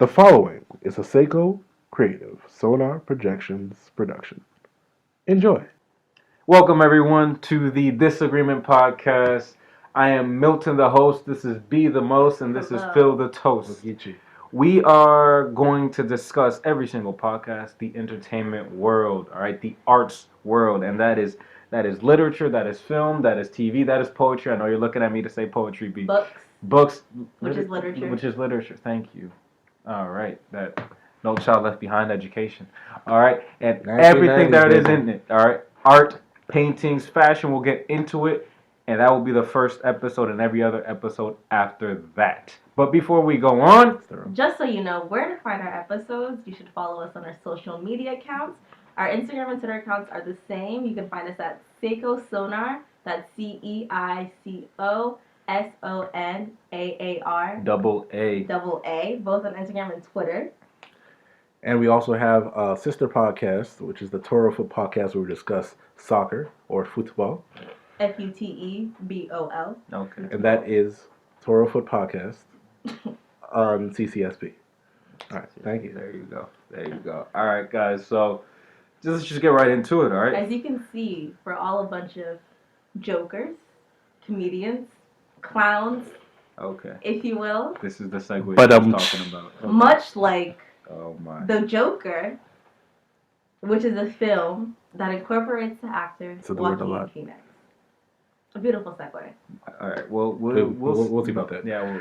The following is a Ceico Creative Sonaar Projections production. Enjoy. Welcome, everyone, to the ThisAgreement podcast. I am Milton, the host. This is B, the most, and this is Phil, the toast. We are going to discuss every single podcast, the entertainment world, all right, the arts world, and that is literature, that is film, that is TV, that is poetry. I know you're looking at me to say poetry, B. Books, which is literature. Which is literature. Thank you. All right, that No Child Left Behind education. All right, and everything that is in it. All right, art, paintings, fashion. We'll get into it, and that will be the first episode, and every other episode after that. But before we go on, just so you know where to find our episodes, you should follow us on our social media accounts. Our Instagram and Twitter accounts are the same. You can find us at Ceico Sonaar. That's CEICO. SONAAR. Double A. Both on Instagram and Twitter. And we also have a sister podcast, which is the Toro Foot podcast, where we discuss soccer or football. FUTEBOL. Okay. And that is Toro Foot podcast on CCSP. All right. Thank you. There you go. All right, guys. So let's just get right into it. All right. As you can see, we're all a bunch of jokers, comedians, clowns, okay, if you will. This is the segue But I'm talking about. Okay. Much like The Joker, which is a film that incorporates the actor Joaquin Phoenix. A beautiful segue. All right. Well, we'll see about that. Yeah.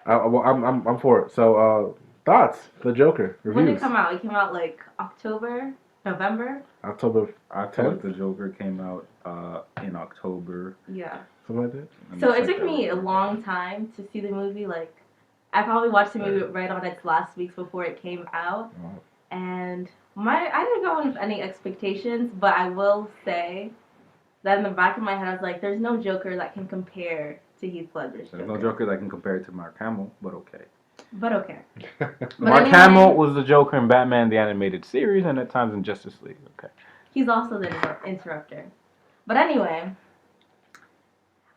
I'm for it. So, thoughts? The Joker reviews. When did it come out? It came out like October, November. October. I feel like the Joker came out in October. Yeah. Something like that. So it took me a long time to see the movie. Like, I probably watched the movie right on its last weeks before it came out, and I didn't go in with any expectations. But I will say that in the back of my head, I was like, "There's no Joker that can compare to Heath Ledger's Joker." There's no Joker that can compare it to Mark Hamill, but okay. Mark Hamill was the Joker in Batman the Animated Series, and at times in Justice League. Okay. He's also the interrupter. But anyway.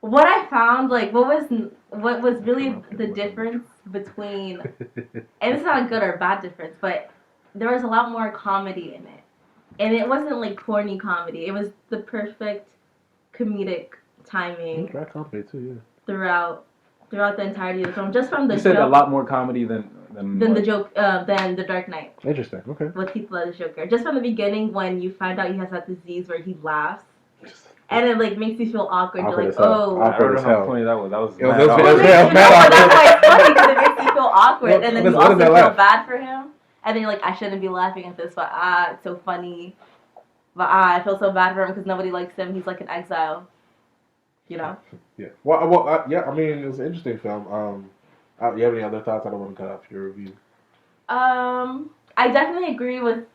What I found, like, what was really the difference between, and it's not a good or bad difference, but there was a lot more comedy in it. And it wasn't, like, corny comedy. It was the perfect comedic timing comedy too, yeah. throughout the entirety of the film. Just from the You said a lot more comedy than the Dark Knight. Interesting, okay. With Heath Ledger's Joker. Just from the beginning when you find out he has that disease where he laughs. And it like makes you feel awkward. You're like, oh. I don't know how funny that was. That was that's why it's funny because it makes you feel awkward. And then you also feel bad for him. And then you're like, I shouldn't be laughing at this, but it's so funny. But I feel so bad for him because nobody likes him. He's like in exile. You know? Yeah. Well, yeah. I mean, it was an interesting film. You have any other thoughts? I don't want to cut off your review. I definitely agree with.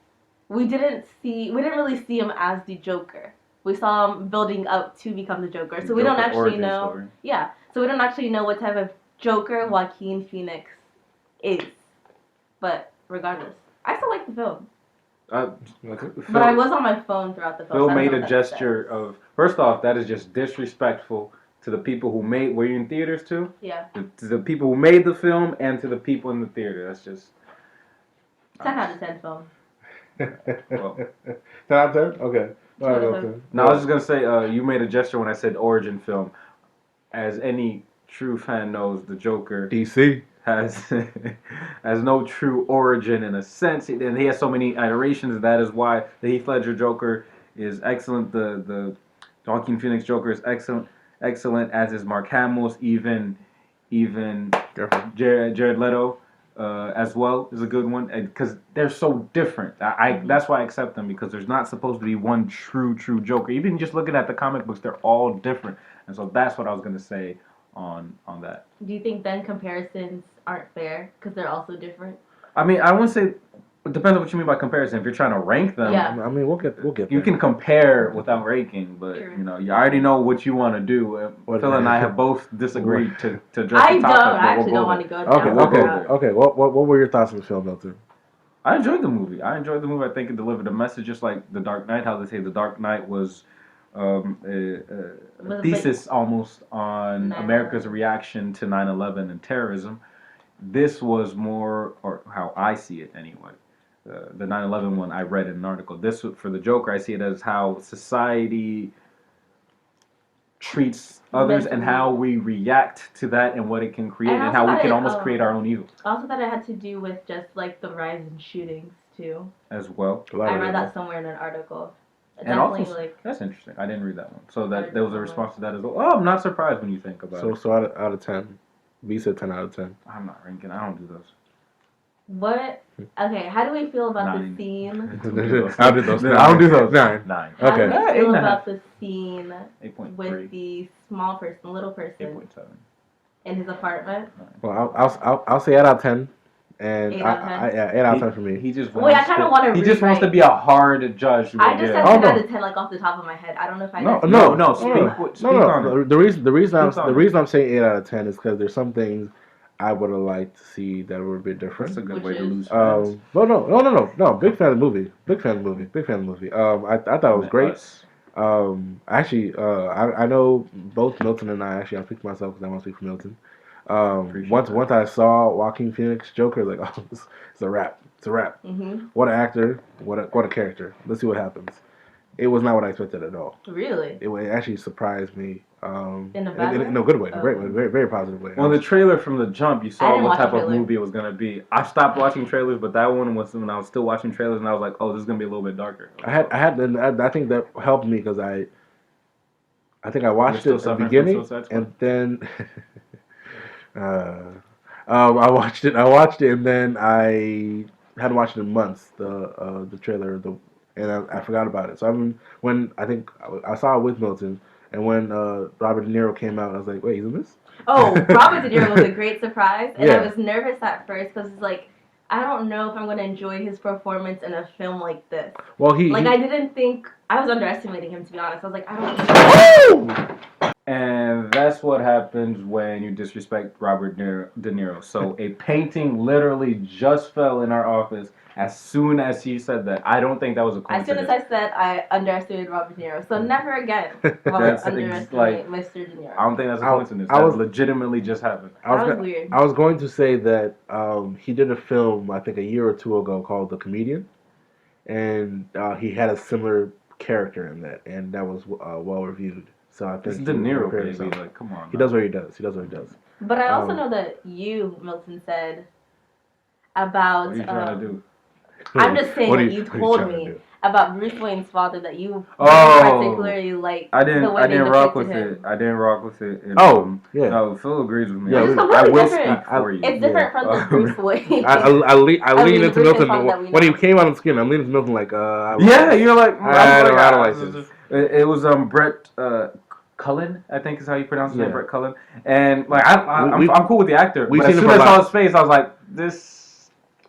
We didn't really see him as the Joker. We saw him building up to become the Joker. So we don't actually know. Story. Yeah. So we don't actually know what type of Joker Joaquin Phoenix is. But regardless, I still like the film. But I was on my phone throughout the film. Phil made a gesture of, first off, that is just disrespectful to the people who made, were you in theaters too? Yeah. To the people who made the film and to the people in the theater. That's just. 10 out of 10 film. Well, 10 out of 10? Okay. No, I was just going to say, you made a gesture when I said origin film. As any true fan knows, the Joker DC has no true origin in a sense. And he has so many iterations. That is why the Heath Ledger Joker is excellent. The Joaquin Phoenix Joker is excellent, as is Mark Hamill's. Even Jared Leto as well is a good one, because they're so different. That's why I accept them, because there's not supposed to be one true Joker. Even just looking at the comic books, they're all different, and so that's what I was gonna say on that. Do you think then comparisons aren't fair because they're also different? I mean, I wouldn't say. It depends on what you mean by comparison. If you're trying to rank them, yeah. I mean, we'll get. You can compare without ranking, but True. You already know what you want to do. Phil and I have both disagreed to address I the topic. I actually don't want to go down. Okay. What were your thoughts on the film, Milton? I enjoyed the movie. I think it delivered a message, just like The Dark Knight. How they say The Dark Knight was a thesis almost on America's reaction to 9/11 and terrorism. this was more, or how I see it anyway. The 9/11 one I read in an article. This for the Joker, I see it as how society treats others and how we react to that and what it can create and how we can almost create our own evil. I also thought it had to do with just like the rise in shootings too. As well. I read that somewhere in an article. And also, that's interesting. I didn't read that one. So that there was a response to that as well. Oh, I'm not surprised when you think about it. So out of 10. B said 10 out of 10. I'm not ranking. I don't do those. What? Okay, how do we feel about the scene? I'll do those. I don't do those. 9. How Okay. do we feel about the scene 8.3. with the small person, little person, 8.7. in his apartment? Well, I'll say 8 out of 10. And 8 out of 10? 8 out of 10 for me. He just wants I kind of want to. He just wants to be a hard judge. I just said 10 out of 10, like off the top of my head. I don't know if I. No. Speak on it. The reason I'm saying 8 out of 10 is because there's some things I would have liked to see that were a bit different. That's a good way to lose fans. No. Big fan of the movie. I thought it was great. Actually, I know both Milton and I. Actually, I'll speak for myself because I want to speak for Milton. Once I saw Joaquin Phoenix Joker, like, oh, it's a wrap. It's a wrap. Mm-hmm. What an actor. What a character. Let's see what happens. It was not what I expected at all. Really? It actually surprised me. In a bad way? In a good way. In a great way. Very, very positive way. Well, the trailer from the jump, you saw what type of movie it was going to be. I stopped watching trailers, but that one was when I was still watching trailers, and I was like, oh, this is going to be a little bit darker. I think that helped me because I think I watched it at the beginning, and then I watched it, and then I hadn't watched it in months. The trailer, and I forgot about it. So when I think I saw it with Milton, and when Robert De Niro came out, I was like, wait, he's in this? Oh, Robert De Niro was a great surprise, and I was nervous at first because it's like, I don't know if I'm going to enjoy his performance in a film like this. Well, I didn't think, I was underestimating him, to be honest. I was like, I don't know. And that's what happens when you disrespect Robert De Niro. So a painting literally just fell in our office as soon as he said that. I don't think that was a coincidence. As soon as I said I underestimated Robert De Niro. So never again will I underestimate Mr. De Niro. I don't think that's a coincidence. That legitimately just happened. That was weird. I was going to say that he did a film, I think a year or two ago, called The Comedian. And he had a similar character in that. And that was well reviewed. So I think it's De Niro, baby. Like, come on. He does what he does. But I also know that you, Milton, said about. What are you trying to do? I'm just saying what you told me about Bruce Wayne's father that you particularly like. I didn't rock with it. I didn't rock with it. And, yeah. No, Phil agrees with me. Yeah, I will speak for you. It's different from the Bruce Wayne. I lean into Milton when he came out on the screen. I'm leaning to Milton like. You're like. I don't like this. It was Brett Cullen, I think is how you pronounce his name, Brett Cullen. And like I'm cool with the actor, but as soon as I saw his face, I was like, this.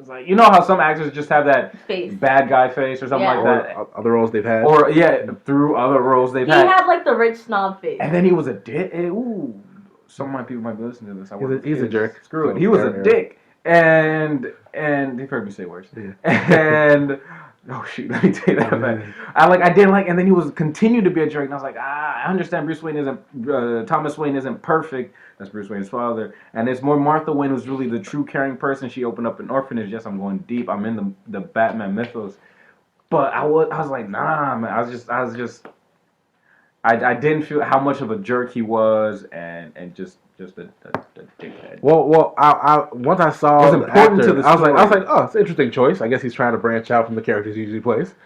It's like, you know how some actors just have that bad guy face or something like that. Or other roles they've had. Or through other roles they've had. He had like the rich snob face. And then he was a dick. Ooh, some of my people might be listening to this. He's a jerk. Screw it. He was a dick, and they've heard me say worse. Yeah. And. Oh shoot! Let me take that back. I didn't like, and then he was continued to be a jerk, and I was like, I understand Bruce Wayne isn't Thomas Wayne isn't perfect. That's Bruce Wayne's father, and it's more Martha Wayne who's really the true caring person. She opened up an orphanage. Yes, I'm going deep. I'm in the Batman mythos, but I was like, nah, man. I didn't feel how much of a jerk he was, and just a dickhead. Well, I once I saw the actor, I was like, oh, it's an interesting choice. I guess he's trying to branch out from the characters he usually plays.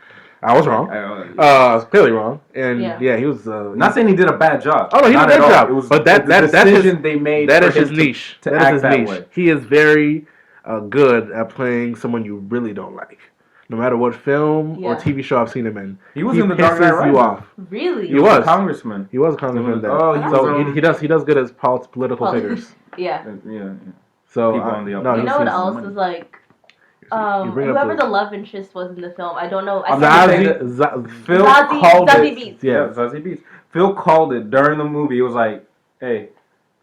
I was wrong. I was clearly wrong, and he was not saying he did a bad job. Oh no, he did a good job. It was, but that's decision they made. That is his niche. That is his niche. Way. He is very good at playing someone you really don't like. No matter what film or TV show I've seen him in, he was in the Dark Knight Rises. You off. Really? He was a congressman. He was a congressman. He does good as political figures. Yeah. So people on the you know what else is like? Whoever the love interest was in the film, I don't know. Phil called it. Yeah, Zazie Beetz. Phil called it during the movie. It was like, hey,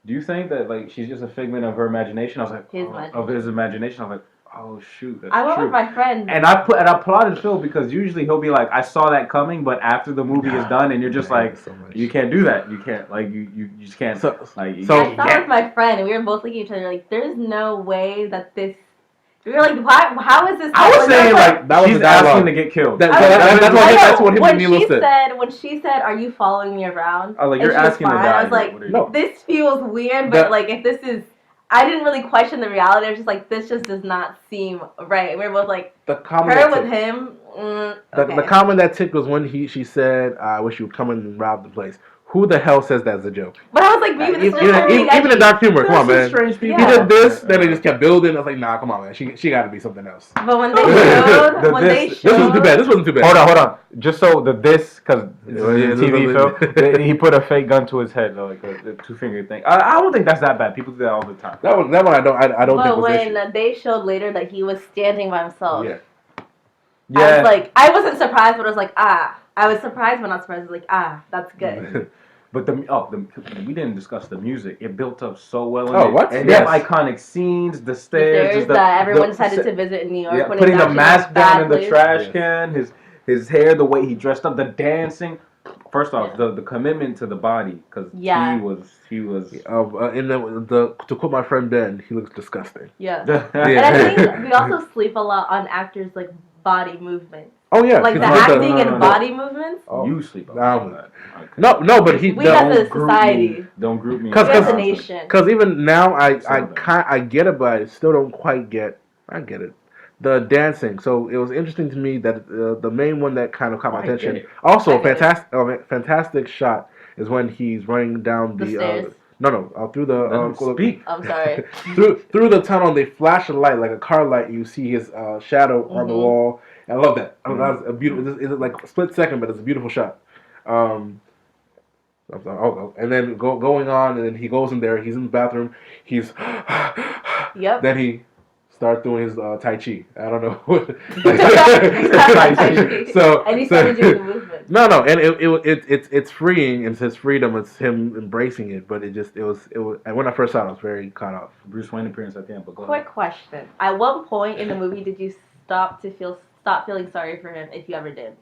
do you think that like she's just a figment of her imagination? I was like, of his imagination. I was like, Oh shoot, that's I went true. with my friend. And I applauded Phil because usually he'll be like, I saw that coming, but after the movie is done, and you're just like, you can't do that. You can't you just can't. So I saw with my friend, and we were both looking at each other like, there's no way that this. We were like, why? How is this? I was saying like that was she's asking to get killed. That's what him and Nilo said. When she said, "Are you following me around?" I was like, you're asking to die. I was like, no. This feels weird, but like if this is. I didn't really question the reality. I was just like, this just does not seem right. And we were both like, her with him. Okay. The comment that ticked was when she said, "I wish you would come in and rob the place." Who the hell says that's a joke? But I was like, even in dark humor, come on, man. Strange people. He did this, then they just kept building. I was like, nah, come on, man. She got to be something else. But when they showed, this wasn't too bad. This wasn't too bad. Hold on. Just so because TV film, he put a fake gun to his head, like a 2-finger thing. I don't think that's that bad. People do that all the time. That one I don't think. But when they showed later that he was standing by himself, yeah. I was like, I wasn't surprised, but I was like, ah. I was surprised, but not surprised. I was like, ah, that's good. But we didn't discuss the music. It built up so well. What? And they have iconic scenes. The stairs that everyone decided to visit in New York. Yeah, when putting the mask down in the trash can. His hair, the way he dressed up, the dancing. First off, the commitment to the body, because he was. To quote my friend Ben, he looks disgusting. Yeah. And I think we also sleep a lot on actors' like body movements. Oh yeah, like the acting and body movements. Oh. You sleep on that. Okay. No, but we as a society don't group me. As a nation. Because even now, I get it, but I still don't quite get. I get it. The dancing. So it was interesting to me that the main one that kind of caught my attention. Also, fantastic shot is when he's running down the stairs. Through the speak. I'm sorry. through the tunnel, they flash a light like a car light. And you see his shadow on the wall. I love that. That was a beautiful. It's like a split second, but it's a beautiful shot. And then going on, and then he goes in there. He's in the bathroom. He's Then he starts doing his Tai Chi. I don't know. And he started doing the movement. No, and it's freeing. It's his freedom. It's him embracing it. But it was. And when I first saw it, I was very caught off. Bruce Wayne appearance at the end. But go Quick question: at what point in the movie did you stop feeling sorry for him, if you ever did?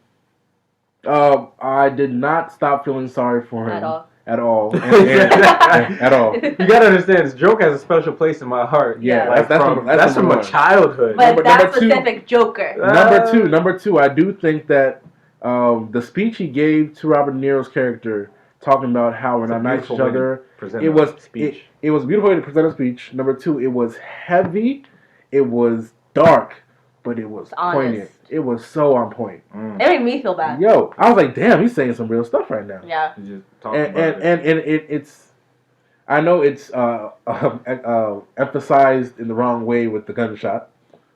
I did not stop feeling sorry for him. At all. At all. You gotta understand, this joke has a special place in my heart. Yeah, like that's from a childhood. But that specific Joker. Number two, I do think that the speech he gave to Robert De Niro's character, talking about how we're not nice to each other, it was a beautiful way to present a speech. Number two, it was heavy, it was dark, but it was poignant. It was so on point. It made me feel bad. Yo, I was like, damn, he's saying some real stuff right now. Yeah. It's I know it's emphasized in the wrong way with the gunshot,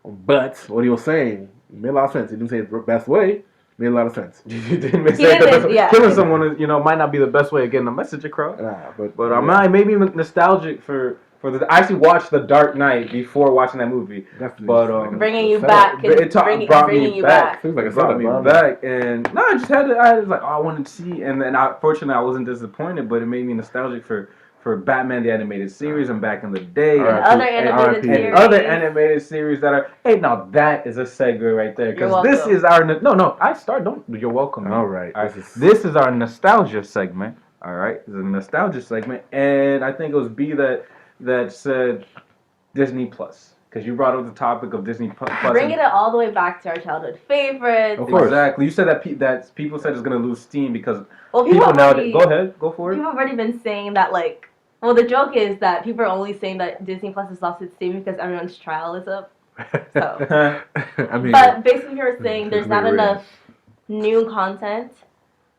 but what he was saying made a lot of sense. He didn't say it the best way. Made a lot of sense. He didn't say the best way. Killing someone, might not be the best way of getting a message across. But I may be nostalgic for I actually watched The Dark Knight before watching that movie. But bringing you back. It brought me back. Seems like it brought me back. And no, I just I was like, I wanted to see. And then fortunately, I wasn't disappointed, but it made me nostalgic for Batman the Animated Series and back in the day. And other animated series that are, hey, now that is a segue right there. Because this is our, you're welcome. All right. This is our nostalgia segment. All right. This is a nostalgia segment. And I think it was B that said Disney Plus. Because you brought up the topic of Disney Plus. Bringing it all the way back to our childhood favorites. Of course. Exactly. You said that people said it's going to lose steam because people nowadays... Go ahead. Go for it. People have already been saying that, like... Well, the joke is that people are only saying that Disney Plus has lost its steam because everyone's trial is up. So. But basically you're saying there's not enough new content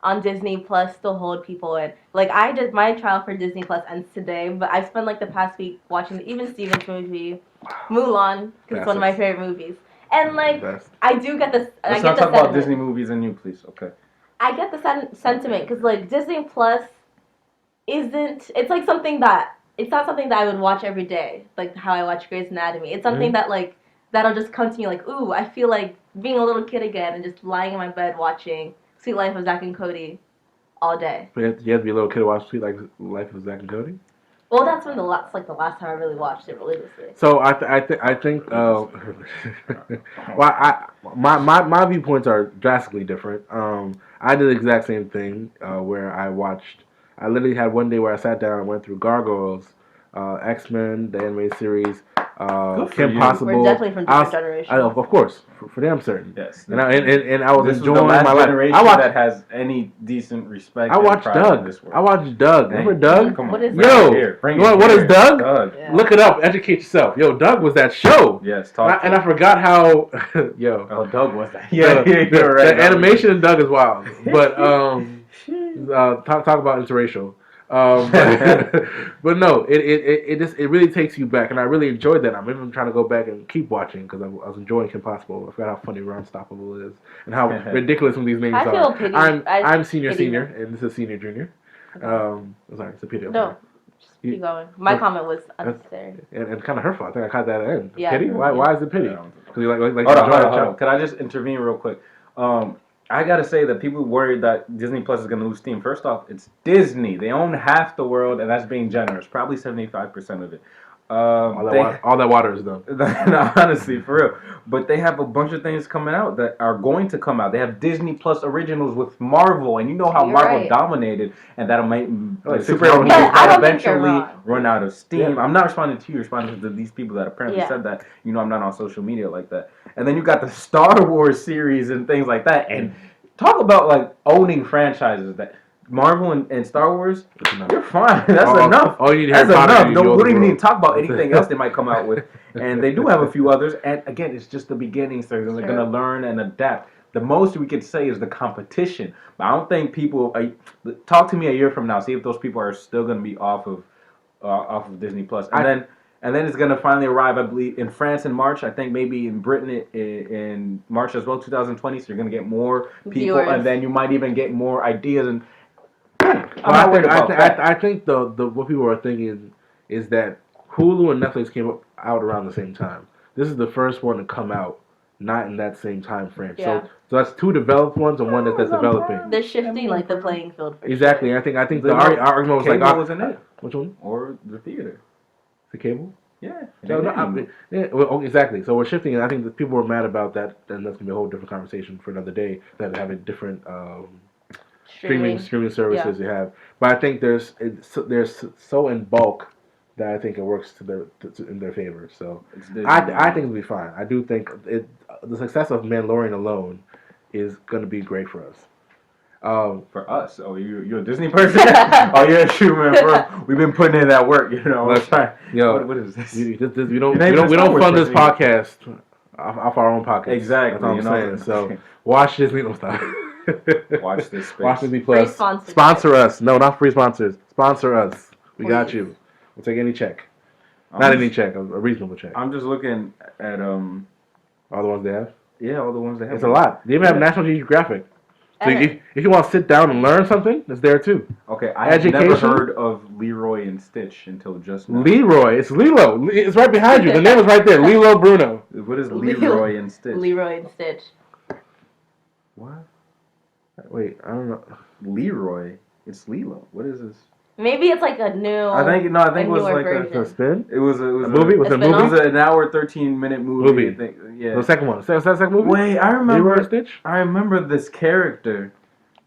on Disney Plus to hold people in. Like, I did my trial for Disney Plus ends today, but I spent like the past week watching the Even Stevens movie, Mulan, because it's one of my favorite movies. And like, I do get this. Let's not talk about Disney movies and you, please. Okay. I get the sentiment because like Disney Plus isn't. It's like something that it's not something that I would watch every day, like how I watch Grey's Anatomy. It's something that like that'll just come to me like, ooh, I feel like being a little kid again and just lying in my bed watching Sweet Life of Zack and Cody all day. You have to be a little kid to watch Sweet Life of Zack and Cody? Well, that's when the last time I really watched it religiously. So I think my viewpoints are drastically different. I did the exact same thing where I literally had one day where I sat down and went through Gargoyles, X-Men, the animated series, Kim Possible. We're definitely from different generations. Of course, for damn certain. Yes. And I was this enjoying was the last my life. generation that has any decent respect. I watched Doug. Remember Doug? Come on. What is Yo, that? What is Doug? Yeah. Look it up. Educate yourself. Yo, Doug was that show. Yes. I forgot how. Yo. Oh, Doug was that. Yeah, you're right. The animation in Doug is wild. But talk about interracial. But no, it really takes you back, and I really enjoyed that. I'm even trying to go back and keep watching because I was enjoying Kim Possible. I forgot how funny Ron Unstoppable is and how ridiculous some of these names are. I'm senior, and this is senior junior. Sorry, it's a pity. No, just keep going. My comment was unnecessary. And kind of her fault. I think I caught that in. Yeah. Pity? Why is it pity? Because you like hold on. Can I just intervene real quick? I gotta say that people worried that Disney Plus is gonna lose steam. First off, it's Disney. They own half the world, and that's being generous. Probably 75% of it. All that water is done. No, honestly, for real. But they have a bunch of things coming out that are going to come out. They have Disney Plus originals with Marvel, and you know how Marvel dominated, and that'll make superhero movies that eventually run out of steam. Yeah. I'm not responding to you, responding to these people that apparently said that. You know, I'm not on social media like that. And then you got the Star Wars series and things like that. And talk about like owning franchises that. Marvel and Star Wars, you're fine. That's enough. All you need That's enough. We don't even need to talk about anything else they might come out with. And they do have a few others. And again, it's just the beginning, so they're going to learn and adapt. The most we could say is the competition. But I don't think people talk to me a year from now. See if those people are still going to be off of Disney Plus. And then it's going to finally arrive, I believe, in France in March. I think maybe in Britain in March as well, 2020. So you're going to get more people, viewers. And then you might even get more ideas and. I think the what people are thinking is that Hulu and Netflix came out around the same time. This is the first one to come out, not in that same time frame. Yeah. So that's two developed ones and one that's developing. They're shifting like the playing field. Exactly. Sure. I think the argument was cable wasn't it? Which one? Or the theater. The cable? Yeah. Exactly. So we're shifting, and I think that people were mad about that, and that's gonna be a whole different conversation for another day. That have a different. Streaming services you have, but I think there's so in bulk that I think it works in their favor. So I think it'll be fine. I do think the success of Mandalorian alone is going to be great for us. For us, you're a Disney person. Oh, you're a true man, bro. We've been putting in that work, you know. What is this? We don't fund this podcast off our own pockets. Exactly. That's what I'm saying. So watch Disney. Don't stop. Watch this space. Watch Disney Plus. Sponsor us. No, not free sponsors. Sponsor us. We got you. We'll take any check. Not any check. A reasonable check. I'm just looking at all the ones they have. Yeah, all the ones they have. It's a lot. They even have National Geographic. So if you want to sit down and learn something, it's there too. Okay, I had never heard of Leroy and Stitch until just now. Leroy, it's Lilo. It's right behind you. The name is right there. Lilo Bruno. What is Leroy and Stitch? Leroy and Stitch. What? Wait, I don't know. Leroy. It's Lilo. What is this? Maybe it's like a new. I think it was like a spin. It was a movie. Was it a movie? It was an hour 13-minute movie. I think. Yeah. The second one. Is that the second movie? Wait, I remember. Leroy and Stitch. I remember this character.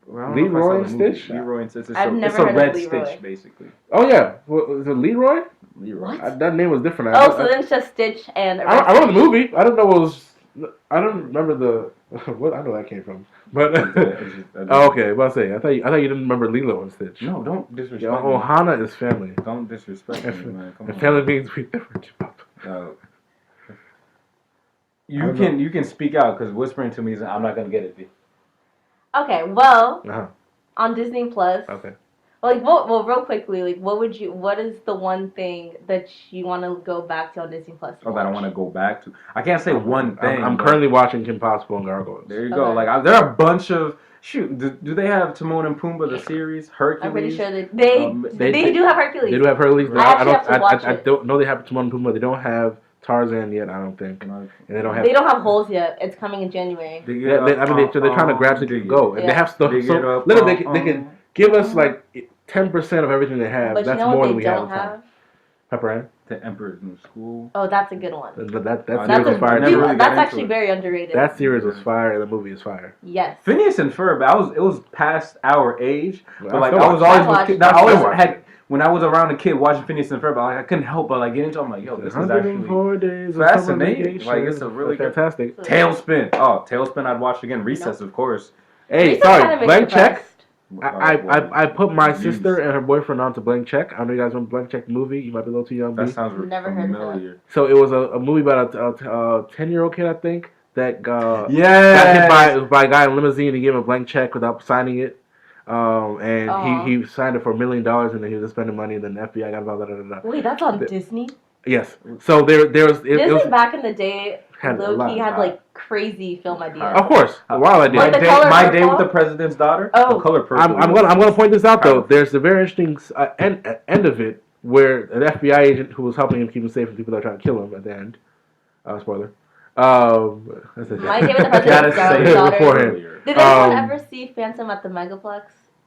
Leroy and Stitch. Leroy and Stitch. I've never heard of Red Leroy. Stitch, basically. Oh yeah, is it Leroy? Leroy. That name was different. So then it's just Stitch and. I remember the movie. I don't know what was. I don't remember the. What I know that came from, but okay. Well, I say I thought you didn't remember Lilo and Stitch. No, don't disrespect. me. Ohana is family. Don't disrespect me, man. Come on. Family means we different. You can speak out because whispering to me is I'm not gonna get it. Okay, well, on Disney Plus. Okay. Well, real quickly, what is the one thing that you want to go back to on Disney Plus? That I want to go back to. I can't say one thing. I'm currently watching Kim Possible and Gargoyles. There you go. Like there are a bunch of do they have Timon and Pumbaa the series? Hercules? I'm pretty sure they do have Hercules. They do have Hercules. I don't know they have Timon and Pumbaa. They don't have Tarzan yet, I don't think. And they don't have Holes yet. It's coming in January. They're trying to grab to go. And they have stuff. So literally they can give us like 10% of everything they have. But that's you know more what than we don't have. Pepper Ann. The Emperor's New School. Oh, that's a good one. That series was fire. That's actually very underrated. That series was fire, and the movie is fire. Yes. Phineas and Ferb. It was past our age, but like when I was around a kid watching Phineas and Ferb, I couldn't help but like get into. I'm like, yo, this is actually fascinating. Like it's a really fantastic. Tailspin. Oh, Tailspin. I'd watch again. Recess, of course. Hey, sorry, Blank Check. I put my sister and her boyfriend onto Blank Check. I know you guys remember Blank Check the movie. You might be a little too young. That sounds never familiar. Heard of that. So it was a movie about a 10-year-old kid, I think, that got hit by a guy in a limousine. He gave him a blank check without signing it. And he signed it for $1 million, and then he was just spending money, and then the FBI got involved. Wait, that's on Disney? Yes. So there was Disney back in the day. Low-key had like crazy film ideas. Of course, wild idea. My Day with the President's Daughter. Oh, The Color Purple. I'm gonna point this out though. There's a very interesting end of it where an FBI agent who was helping him keep him safe from people that are trying to kill him at the end. Spoiler. My Day with the President's Daughter. Did anyone ever see Phantom at the Megaplex?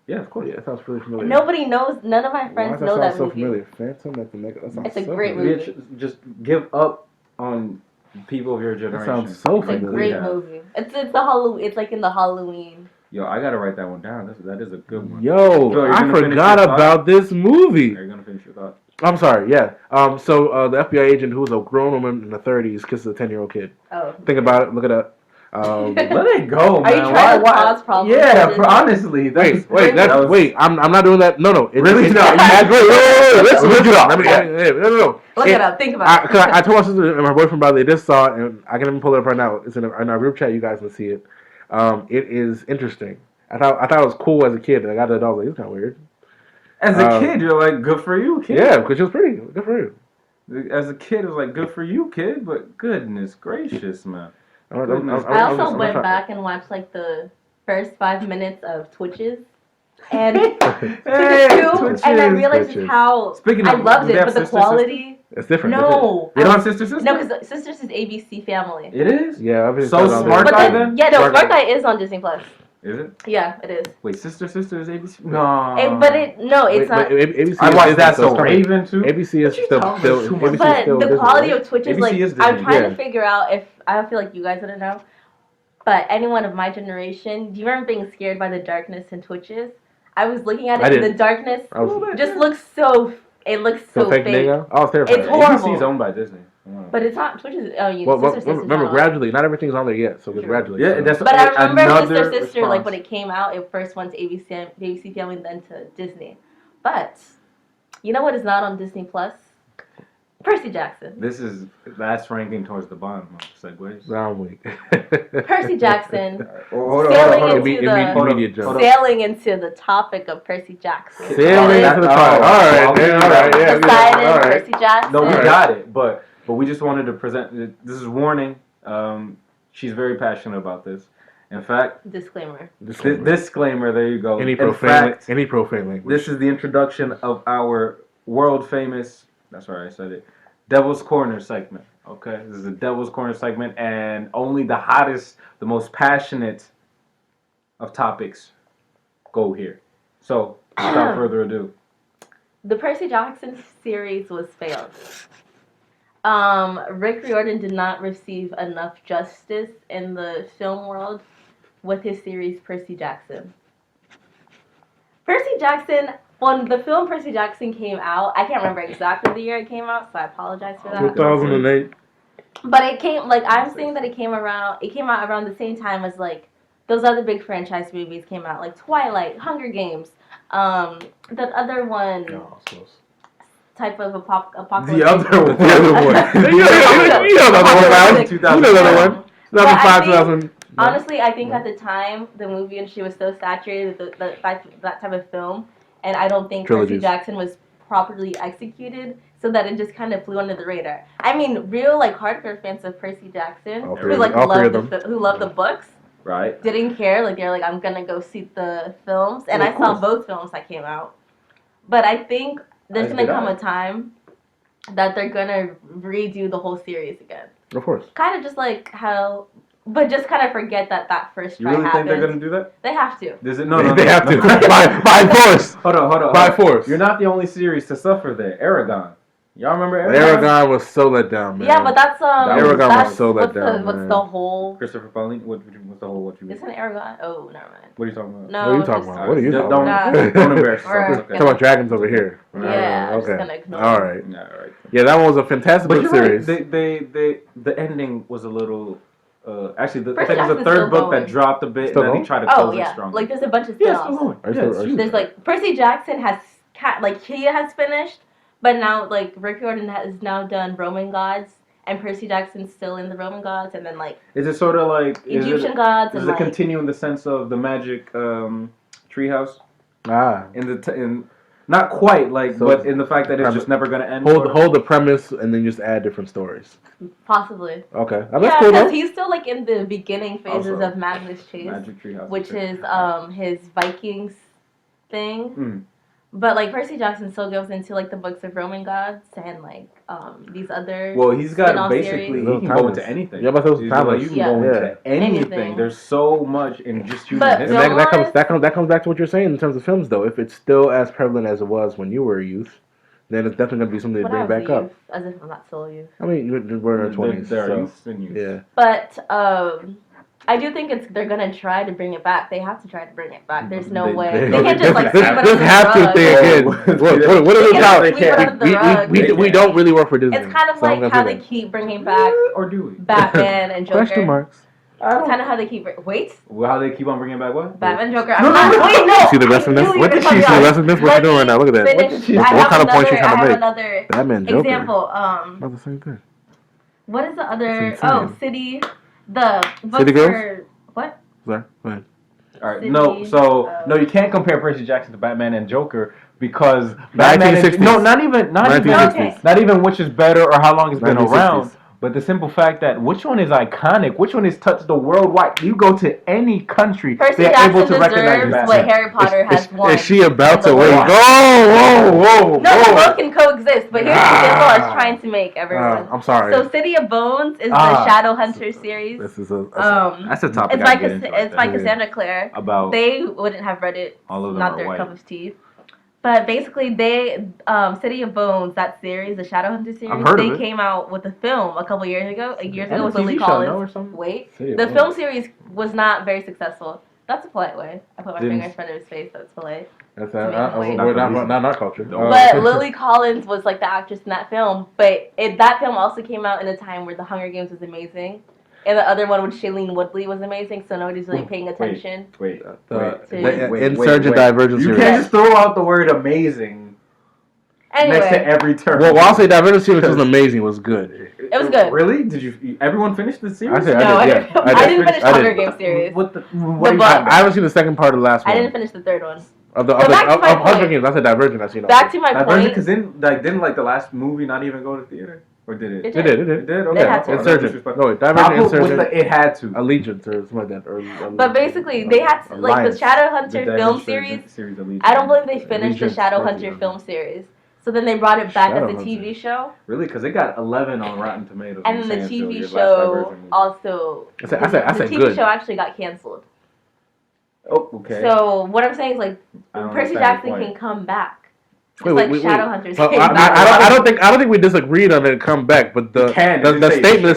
Yeah, of course. Yeah, that sounds really familiar. Nobody knows. None of my friends know that movie. Familiar? Phantom at the Megaplex. It's a great movie. Just give up on people of your generation. That sounds so familiar. It's a great movie. It's the Halloween. It's like in the Halloween. Yo, I gotta write that one down. That is a good one. Yo, I forgot about this movie. Are you gonna finish your thought? I'm sorry. Yeah. So the FBI agent who was a grown woman in the 30s kisses a 10-year-old kid. Oh. Think about it. Look it up. Let it go, man. Are you trying to cause problems? Yeah, honestly. Wait. I'm not doing that. No. Really? No. Let's look it up. No. Look it up. Think about it. I told my sister and my boyfriend about it. They just saw it, and I can even pull it up right now. It's in our group chat. You guys can see it. It is interesting. I thought it was cool as a kid, and I got to the adult. Like, it's kind of weird. As a kid, you're like, good for you, kid. Yeah, because she was pretty. Good for you. As a kid, it was like, good for you, kid. But goodness gracious, man. I also went back and watched like the first 5 minutes of Twitches, and and I realized how I loved it, but the quality. It's different. No, you don't have Sisters? No, because Sisters is ABC Family. It is. Yeah, so Smart Guy then. Yeah, no, Smart Guy is on Disney Plus. Is it? Yeah, it is. Wait, Sister is ABC? No. It's not. ABC I watched that so Raven too. ABC is still but the quality of Twitch is like, I'm trying to figure out if, I don't feel like you guys wouldn't know, but anyone of my generation, do you remember being scared by the darkness in Twitches? I was looking at it, and the darkness just looks so, it looks so fake. Oh, it's terrifying. It's horrible. ABC is owned by Disney. But it's not Twitches. Remember, gradually, not everything's on there yet, so it's gradually. Yeah, that's. But I remember Sister, like when it came out, it first went to ABC Family, then to Disney. But you know what is not on Disney Plus? Percy Jackson. That's ranking towards the bottom of segues. Round week. Percy Jackson. Sailing into the topic of Percy Jackson. Sailing into the topic. All right. Yeah. Decided Percy Jackson. No, we got it, but we just wanted to present. This is warning. She's very passionate about this. In fact, disclaimer. Disclaimer. There you go. Any profane language. This is the introduction of our world famous. That's right, I said it. Devil's Corner segment. Okay, this is the Devil's Corner segment, and only the hottest, the most passionate of topics go here. So, without further ado, the Percy Jackson series was failed. Rick Riordan did not receive enough justice in the film world with his series Percy Jackson. Percy Jackson, when the film Percy Jackson came out, I can't remember exactly the year it came out, so I apologize for that. 2008. But it came, like, I'm saying that it came out around the same time as, like, those other big franchise movies came out, like Twilight, Hunger Games, that other one. Oh, close. Type of apocalypse. The other one. You know the other one. 2005, 2000. Honestly, I think at the time, the movie industry was so saturated with that type of film, and I don't think Percy Jackson was properly executed, so that it just kind of flew under the radar. I mean, real, like, hardcore fans of Percy Jackson, who love the books, right, didn't care. Like, they're like, I'm gonna go see the films, and I saw both films that came out. But I think there's gonna come a time that they're gonna redo the whole series again. Of course. Kind of just like how, but just kind of forget that first try. You really happened. think they're gonna do that? They have to. No, they have to. By force. Hold on. By force. You're not the only series to suffer there. Aragon. Y'all remember Aragon was so let down, man. Yeah, but that's Aragon that's, was so let down. What's the whole? Christopher Pauline. What's the whole? What you? Isn't Aragon? Oh, never mind. What are you talking about? No, what are you talking about? What are you talking about? Don't embarrass yourself. We're Talking about dragons over here. Yeah, I'm okay. just gonna ignore. All right. Yeah, all right. Yeah, that one was a fantastic book series. Right. The ending was a little. Actually, I think it was the Jackson's third book going. that dropped a bit, Still and then going? he tried to close it strong. Like there's a bunch of Yeah, spin-offs. still going. Yes, There's like Percy Jackson has he has finished, but now like Rick Riordan has now done Roman gods, and Percy Jackson's still in the Roman gods, and then like is it sort of like Egyptian gods? Does and it continue in the sense of the magic treehouse? In not quite like, so but in the fact that it's just never going to end. Hold the premise and then just add different stories. Possibly. Okay. That's cool, because he's still like in the beginning phases of Magnus Chase, Magic Treehouse, which is his Vikings thing. But like Percy Jackson still goes into like the books of Roman gods and like these other. Well, he's got basically he can go into anything. Yeah, but those you can go into anything. There's so much in just human history. And that comes back to what you're saying in terms of films, though. If it's still as prevalent as it was when you were a youth, then it's definitely gonna be something to bring back up. As if I'm not still a youth. I mean, we're in our 20s. There are youth and youth. Yeah. But I do think they're gonna try to bring it back. They have to try to bring it back. There's no way they can't just like sweep it under the rug. What are the we don't really work for Disney. It's kind of like how they keep bringing back or do we Batman and Joker. Question marks. That's kind of how they keep how they keep on bringing back what? Batman, Joker. No. See the rest of this? What did she see the rest of this? What you doing right now? Look at that. What kind of point you trying to make? Another Batman, Joker. Example. Not the same thing. What is the other? Oh, City. The City Girls. What? Sorry, go ahead. All right, no, you can't compare Percy Jackson to Batman and Joker because Batman not even which is better or how long it's been around, but the simple fact that which one is iconic, which one has touched the worldwide. You go to any country, Percy Jackson able to recognize Batman. What Harry Potter has won. Is she about to wait? Whoa! No, they both can coexist, but here's the example I was trying to make, everyone. I'm sorry. So City of Bones is the Shadowhunter series. This is that's a topic. It's by Cassandra Clare. They wouldn't have read it. All of them not their white. cup of tea. But basically, City of Bones, that series, the Shadowhunter series, they came out with a film a couple years ago. With Lily Collins. Wait, the film series was not very successful. That's a polite way. I put my finger in front of his face. That's polite. That's we're not our culture. But Lily Collins was like the actress in that film. But that film also came out in a time where The Hunger Games was amazing. And the other one with Shailene Woodley was amazing, so nobody's really paying attention. Insurgent Divergent series. You can't just throw out the word amazing next to every term. Well, I'll say Divergent series was amazing. It was good. It was good. Really? Did everyone finish the series? I didn't finish the Hunger Games series. I haven't seen the second part of the last one. I didn't finish the third one. Of Hunger Games, that's a Divergent. I've seen. Back to my point. Because didn't the last movie not even go to theater? Or did it? It did. Okay. Insurgent. No, Divergent, Insurgent. It had to. Allegiance or something like that. But basically, they had to, like the Shadowhunter film series. I don't believe they finished the Shadowhunter film series. So then they brought it back as a TV show. Really? Because it got 11 on Rotten Tomatoes. And the TV show also. I said the TV show actually got canceled. Oh, okay. So what I'm saying is like Percy Jackson can come back. Wait. Shadowhunters. I don't think we disagreed on it. Come back, but the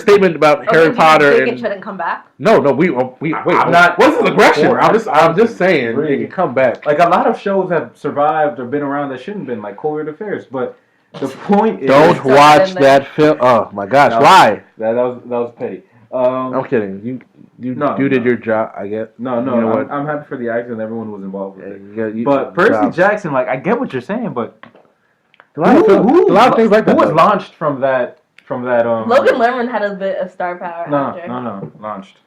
statement about Harry Potter and it shouldn't come back. No, wait. I'm not. What's the aggression? I'm just saying it can come back. Like a lot of shows have survived or been around that shouldn't have been, like Cold Affairs. But the point is, don't watch that film. Oh my gosh, why? That was petty. I'm kidding. You did your job, I guess. No. You know I'm happy for the actors and everyone who was involved with it. But Percy Jackson, like, I get what you're saying, but a lot of things like that. Who was launched from that? Logan Lerman had a bit of star power. No. Launched.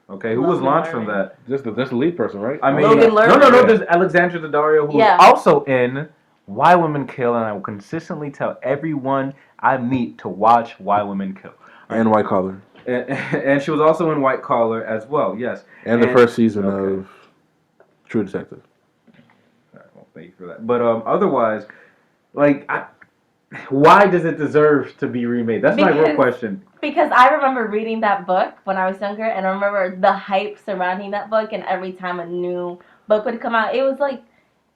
Okay, who was launched from that? Just the lead person, right? I mean, Logan Lerman. No. There's Alexandra Daddario, who is also in Why Women Kill, and I will consistently tell everyone I meet to watch Why Women Kill. And White Collar. And she was also in White Collar as well, yes. And the first season of True Detective. All right, well, thank you for that. But otherwise, like, why does it deserve to be remade? That's my real question. Because I remember reading that book when I was younger, and I remember the hype surrounding that book, and every time a new book would come out, it was like,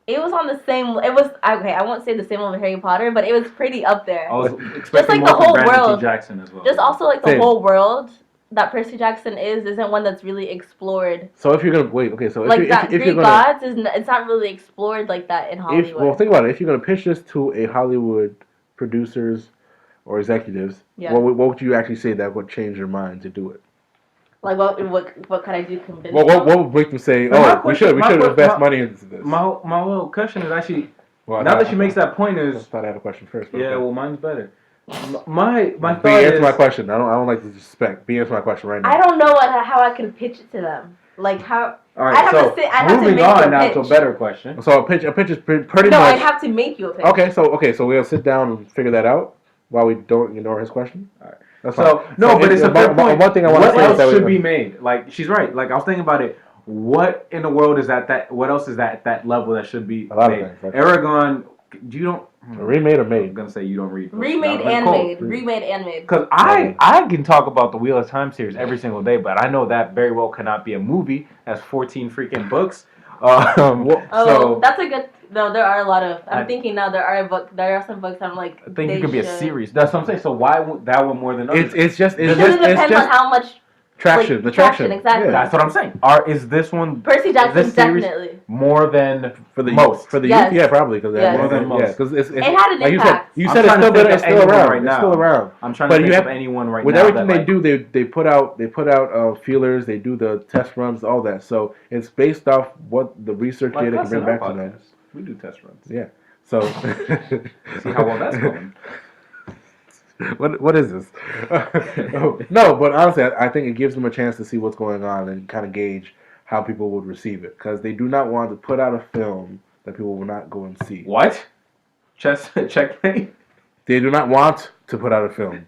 It was on the same. It was okay. I won't say the same level of Harry Potter, but it was pretty up there. I was just expecting like more the whole from Brandon world. T. Jackson as well. Just also like the whole world that Percy Jackson isn't one that's really explored. So if you're gonna wait, okay, so like if that if Greek you're gonna, gods it's not really explored like that in Hollywood. well, think about it. If you're gonna pitch this to a Hollywood producers or executives, what would you actually say that would change their mind to do it? Like what could I do to convince them? What would make them say, "Oh, we should invest money into this"? My little question is actually, now that she makes that point is. I thought I had a question first. Yeah, well, mine's better. My thought answer my question. I don't like to disrespect. Answer my question right now. I don't know how I could pitch it to them. Like how. All right, moving on now to a better question. So a pitch is pretty much. No, I'd have to make you a pitch. Okay, so we'll sit down and figure that out while we don't ignore his question. All right. But it's a fair point. One thing I want to say what else should be made? Like she's right. Like I was thinking about it. What in the world is that? What else is at that level that should be made? Aragon, you don't. Remade or made? I'm gonna say you don't read. Remade and made. Because I can talk about the Wheel of Time series every single day, but I know that very well cannot be a movie. That's 14 freaking books. So that's a good. No, there are a lot of. I'm thinking now there are some books I'm like. I think it could be a series. That's what I'm saying. So why would that one more than others? It depends on how much. Traction, the traction, exactly. Yeah. That's what I'm saying. Is this one Percy Jackson definitely more than for the most? For the youth, yeah, probably because more than most. Yeah, because it had an impact. You said it's still around right now. It's still around. I'm trying to think of anyone right now. With everything they do, they put out feelers, they do the test runs, all that. So it's based off what the research data can bring back to them. We do test runs. Yeah. So see how well that's going. What is this? No, but honestly, I think it gives them a chance to see what's going on and kind of gauge how people would receive it, because they do not want to put out a film that people will not go and see. What? Checkmate. They do not want to put out a film.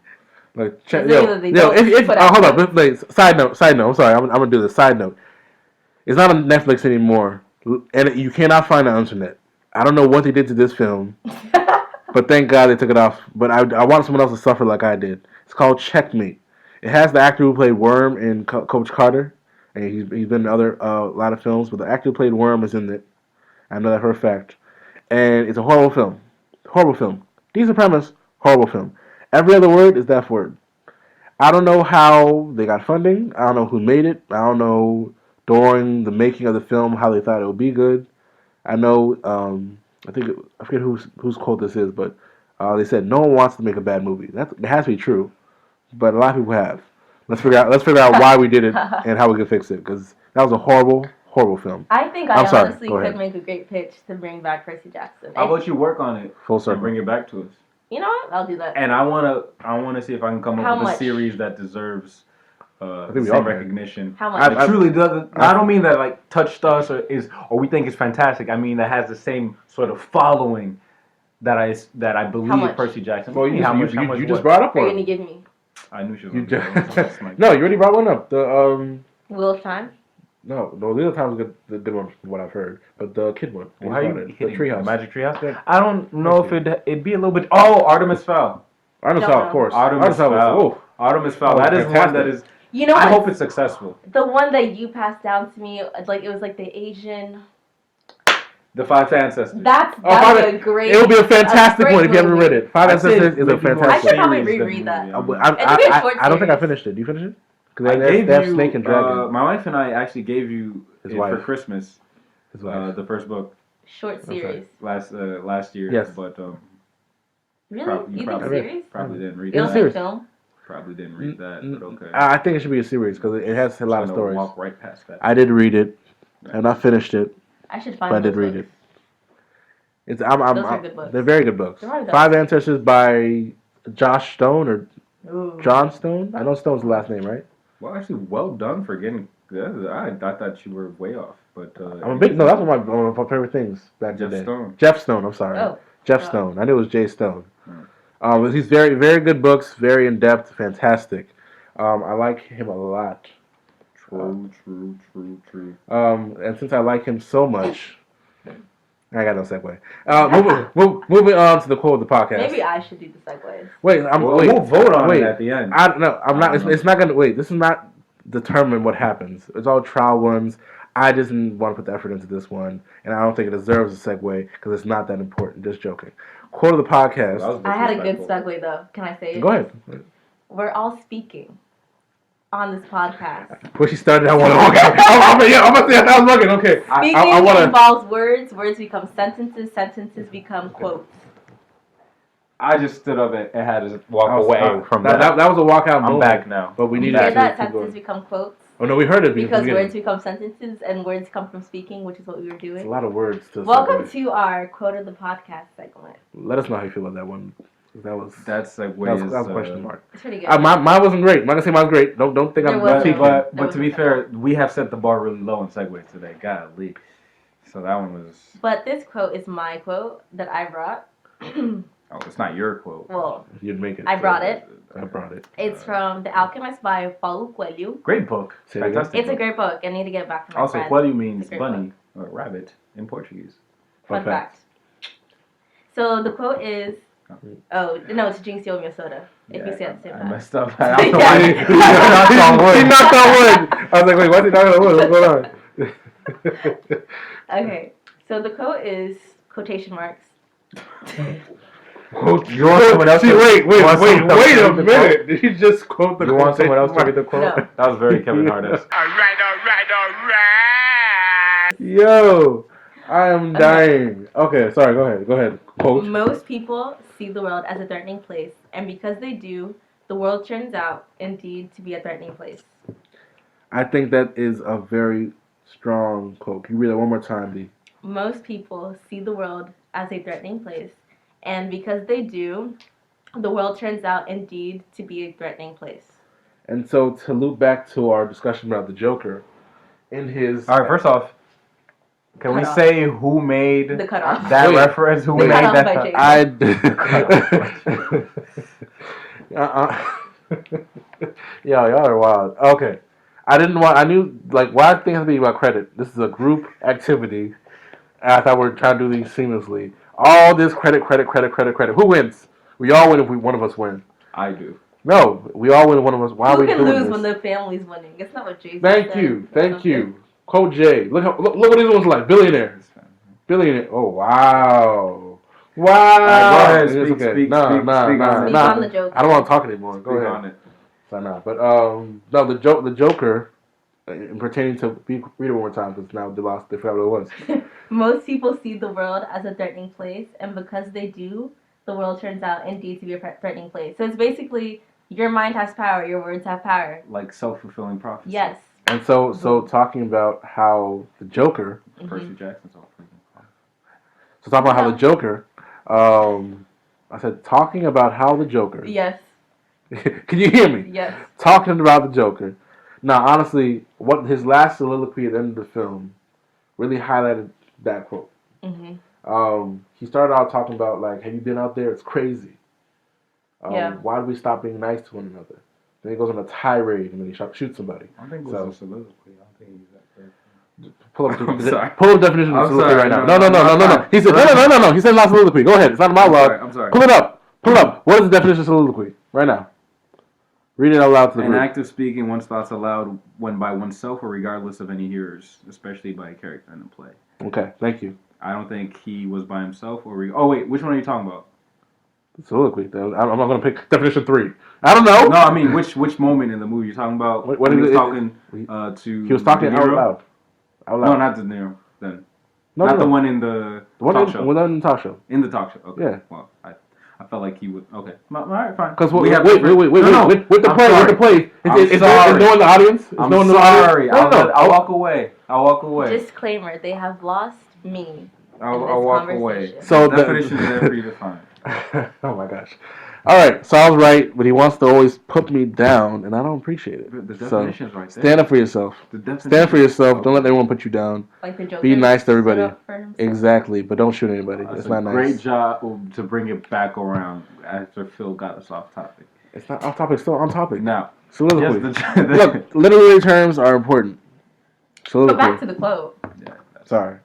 Like hold up. Side note. I'm sorry. I'm gonna do this. Side note. It's not on Netflix anymore, and you cannot find it on the internet. I don't know what they did to this film. But thank God they took it off. But I want someone else to suffer like I did. It's called Checkmate. It has the actor who played Worm in Coach Carter, and he's been in other lot of films. But the actor who played Worm is in it. I know that for a fact. And it's a horrible film. Horrible film. Decent premise. Horrible film. Every other word is the F word. I don't know how they got funding. I don't know who made it. I don't know during the making of the film how they thought it would be good. I know. I forget whose quote this is, but they said no one wants to make a bad movie. It has to be true, but a lot of people have. Let's figure out why we did it and how we can fix it, because that was a horrible film. I think I honestly could make a great pitch to bring back Percy Jackson. How about you work on it full circle and bring it back to us? You know what? I'll do that. And I wanna see if I can come up with a series that deserves same recognition. How much? It truly doesn't. I don't mean that like touched us or we think it's fantastic. I mean that has the same sort of following that I believe Percy Jackson. Well, how much you just brought up one. Are you gonna give me? I knew she was gonna No, you already brought one up. The Wheel of Time. No, the Wheel of Time was the good one from what I've heard, but the kid one. Well, how you the Treehouse, Magic Treehouse. Yeah. I don't know if it'd be a little bit. Oh, Artemis Fowl. Artemis Fowl, of course. Artemis Fowl. Artemis Fowl. That is one that is. You know, I hope it's successful. The one that you passed down to me, like it was like the Asian. The Five Ancestors. That would be a great. It would be a fantastic one if you haven't read it. Five Ancestors is a fantastic. I should probably reread that. I don't think I finished it. Do you finish it? Because they have Snake and Dragon. My wife and I actually gave you it for Christmas. The first book. Short series. Last year. Yes. But really? You think series? Probably didn't read it. It was film. Probably didn't read that, but okay. I think it should be a series because it has a lot of stories. Walk right past that. I did read it, and I finished it. I should find. But I did read it. Those are good books. They're very good books. Five Ancestors by Josh Stone or John Stone. I know Stone's the last name, right? Well, actually, well done for getting. I thought you were way off, but I'm a big. No, that's one of my favorite things back in the day. Stone. Jeff Stone. I'm sorry. Oh. Jeff Stone. I knew it was Jay Stone. He's very, very good books, very in depth, fantastic. I like him a lot. True. And since I like him so much, I got no segue. Moving on to the quote of the podcast. Maybe I should do the segues. Wait, we'll vote on it at the end. I don't know. I'm not. It's not gonna. Wait, this is not determine what happens. It's all trial runs. I just didn't want to put the effort into this one, and I don't think it deserves a segue because it's not that important. Just joking. Quote of the podcast. I had a good segue though. Can I say it? Go ahead. We're all speaking on this podcast. When she started, I want to. Okay, I'm gonna say I was looking. Okay, Speaking involves words. Words become sentences. Sentences become quotes. I just stood up and had to walk away from that. That was a walkout moment. I'm back now. But we needed to that sentences become quotes. Oh no, we heard it because words become sentences and words come from speaking, which is what we were doing. It's a lot of words to. Welcome to our quote of the podcast segment. Let us know how you feel about that one. That was a question mark. It's pretty good. Mine wasn't great. I'm not gonna say mine's great. Don't think I'm critiquing. But to be fair, we have set the bar really low in segues today. Golly. So that one was. But this quote is my quote that I brought. Oh, it's not your quote. Well, you'd make it. I brought it. It's from The Alchemist by Paulo Coelho. Great book. Fantastic. It's a great book. I need to get back to my Also, friend. Coelho means bunny or rabbit in Portuguese. Fun fact. So the quote is, it's Jinx Yo Mio Soda. If you say it at the same time. I messed up. He knocked on wood. I was like, wait, what's he knocking on wood? What's going on? Okay. So the quote is quotation marks. You want someone else? Wait a minute! Did you just quote the? You want someone else to read the quote? No. That was very Kevin Hart-esque. All right. Yo, I am dying. Okay, sorry. Go ahead. Quote. Most people see the world as a threatening place, and because they do, the world turns out indeed to be a threatening place. I think that is a very strong quote. Can you read that one more time, D? Most people see the world as a threatening place, and because they do, the world turns out indeed to be a threatening place. And so to loop back to our discussion about the Joker, in his... All right, first off, can we say who made the cutoff? That reference? Who made that? I did. Yo, y'all are wild. Okay. I knew, like, why things have to be about credit. This is a group activity. I thought we were trying to do these seamlessly. All this credit. Who wins? We all win if one of us win. I do. No, we all win if one of us. Why are we doing this? Who can lose when the family's winning? It's not what Jay Thank you. Quote Jay. Look what these ones like. Billionaire. Oh wow. Wow. Right, go ahead. Speak on the Joker. I don't want to talk anymore. Go ahead. On it. But no, the Joker. Pertaining to read it one more time because now they forgot what it was. Most people see the world as a threatening place, and because they do, the world turns out indeed to be a threatening place. So it's basically your mind has power, your words have power. Like self-fulfilling prophecy. Yes. And so talking about how the Joker, Percy Jackson's all freaking. So talking about how the Joker, I said talking about how the Joker. Yes. Can you hear me? Yes. Talking about the Joker. Now, honestly, what his last soliloquy at the end of the film really highlighted that quote. Mm-hmm. He started out talking about, like, have you been out there? It's crazy. Yeah. Why do we stop being nice to one another? Then he goes on a tirade and then he shoots somebody. I don't think it was a soliloquy. I don't think he used that Pull up the definition of soliloquy right now. No. He said, no. He said not soliloquy. Go ahead. It's not in my log. I'm sorry. Pull it up. What is the definition of soliloquy? Right now. Read it out loud to the group. An act of speaking one's thoughts aloud when by oneself or regardless of any hearers, especially by a character in the play. Okay, thank you. I don't think he was by himself or... Oh, wait, which one are you talking about? Soliloquy. I'm not going to pick definition 3. I don't know. No, I mean, which moment in the movie you're talking about? When he was talking to... He was talking out loud. No, not De Niro, then. No, the one in the talk show. The one in the talk show. In the talk show, okay. Yeah. Well, I felt like he would... Okay. All right, fine. Because wait. With the play. Is no one in the audience? I'm sorry. I'll walk away. Disclaimer, they have lost me. I'll walk away. So the definition is there for you to find. Oh my gosh. All right, so I was right, but he wants to always put me down, and I don't appreciate it. The definition is right there. Stand up for yourself. Stand for yourself. Don't let anyone put you down. Like the Joker. Be nice to everybody. Exactly, but don't shoot anybody. It's not nice. Great job to bring it back around after Phil got us off topic. It's not off topic. It's still on topic. Now, soliloquy. Look, literary terms are important. Soliloquy. But back to the quote. Yeah. Sorry.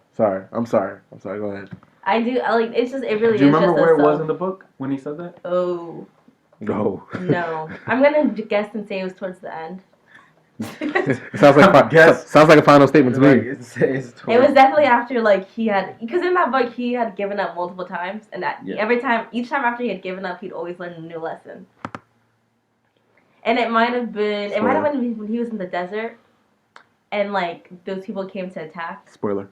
I'm sorry. Go ahead. I do. It's just. It really is. Do you remember where it was in the book when he said that? Oh. No. No. I'm gonna guess and say it was towards the end. It sounds like a final statement to me. It was definitely after because in that book he had given up multiple times, and each time after he had given up, he'd always learn a new lesson. And it might have been when he was in the desert, and those people came to attack. Spoiler.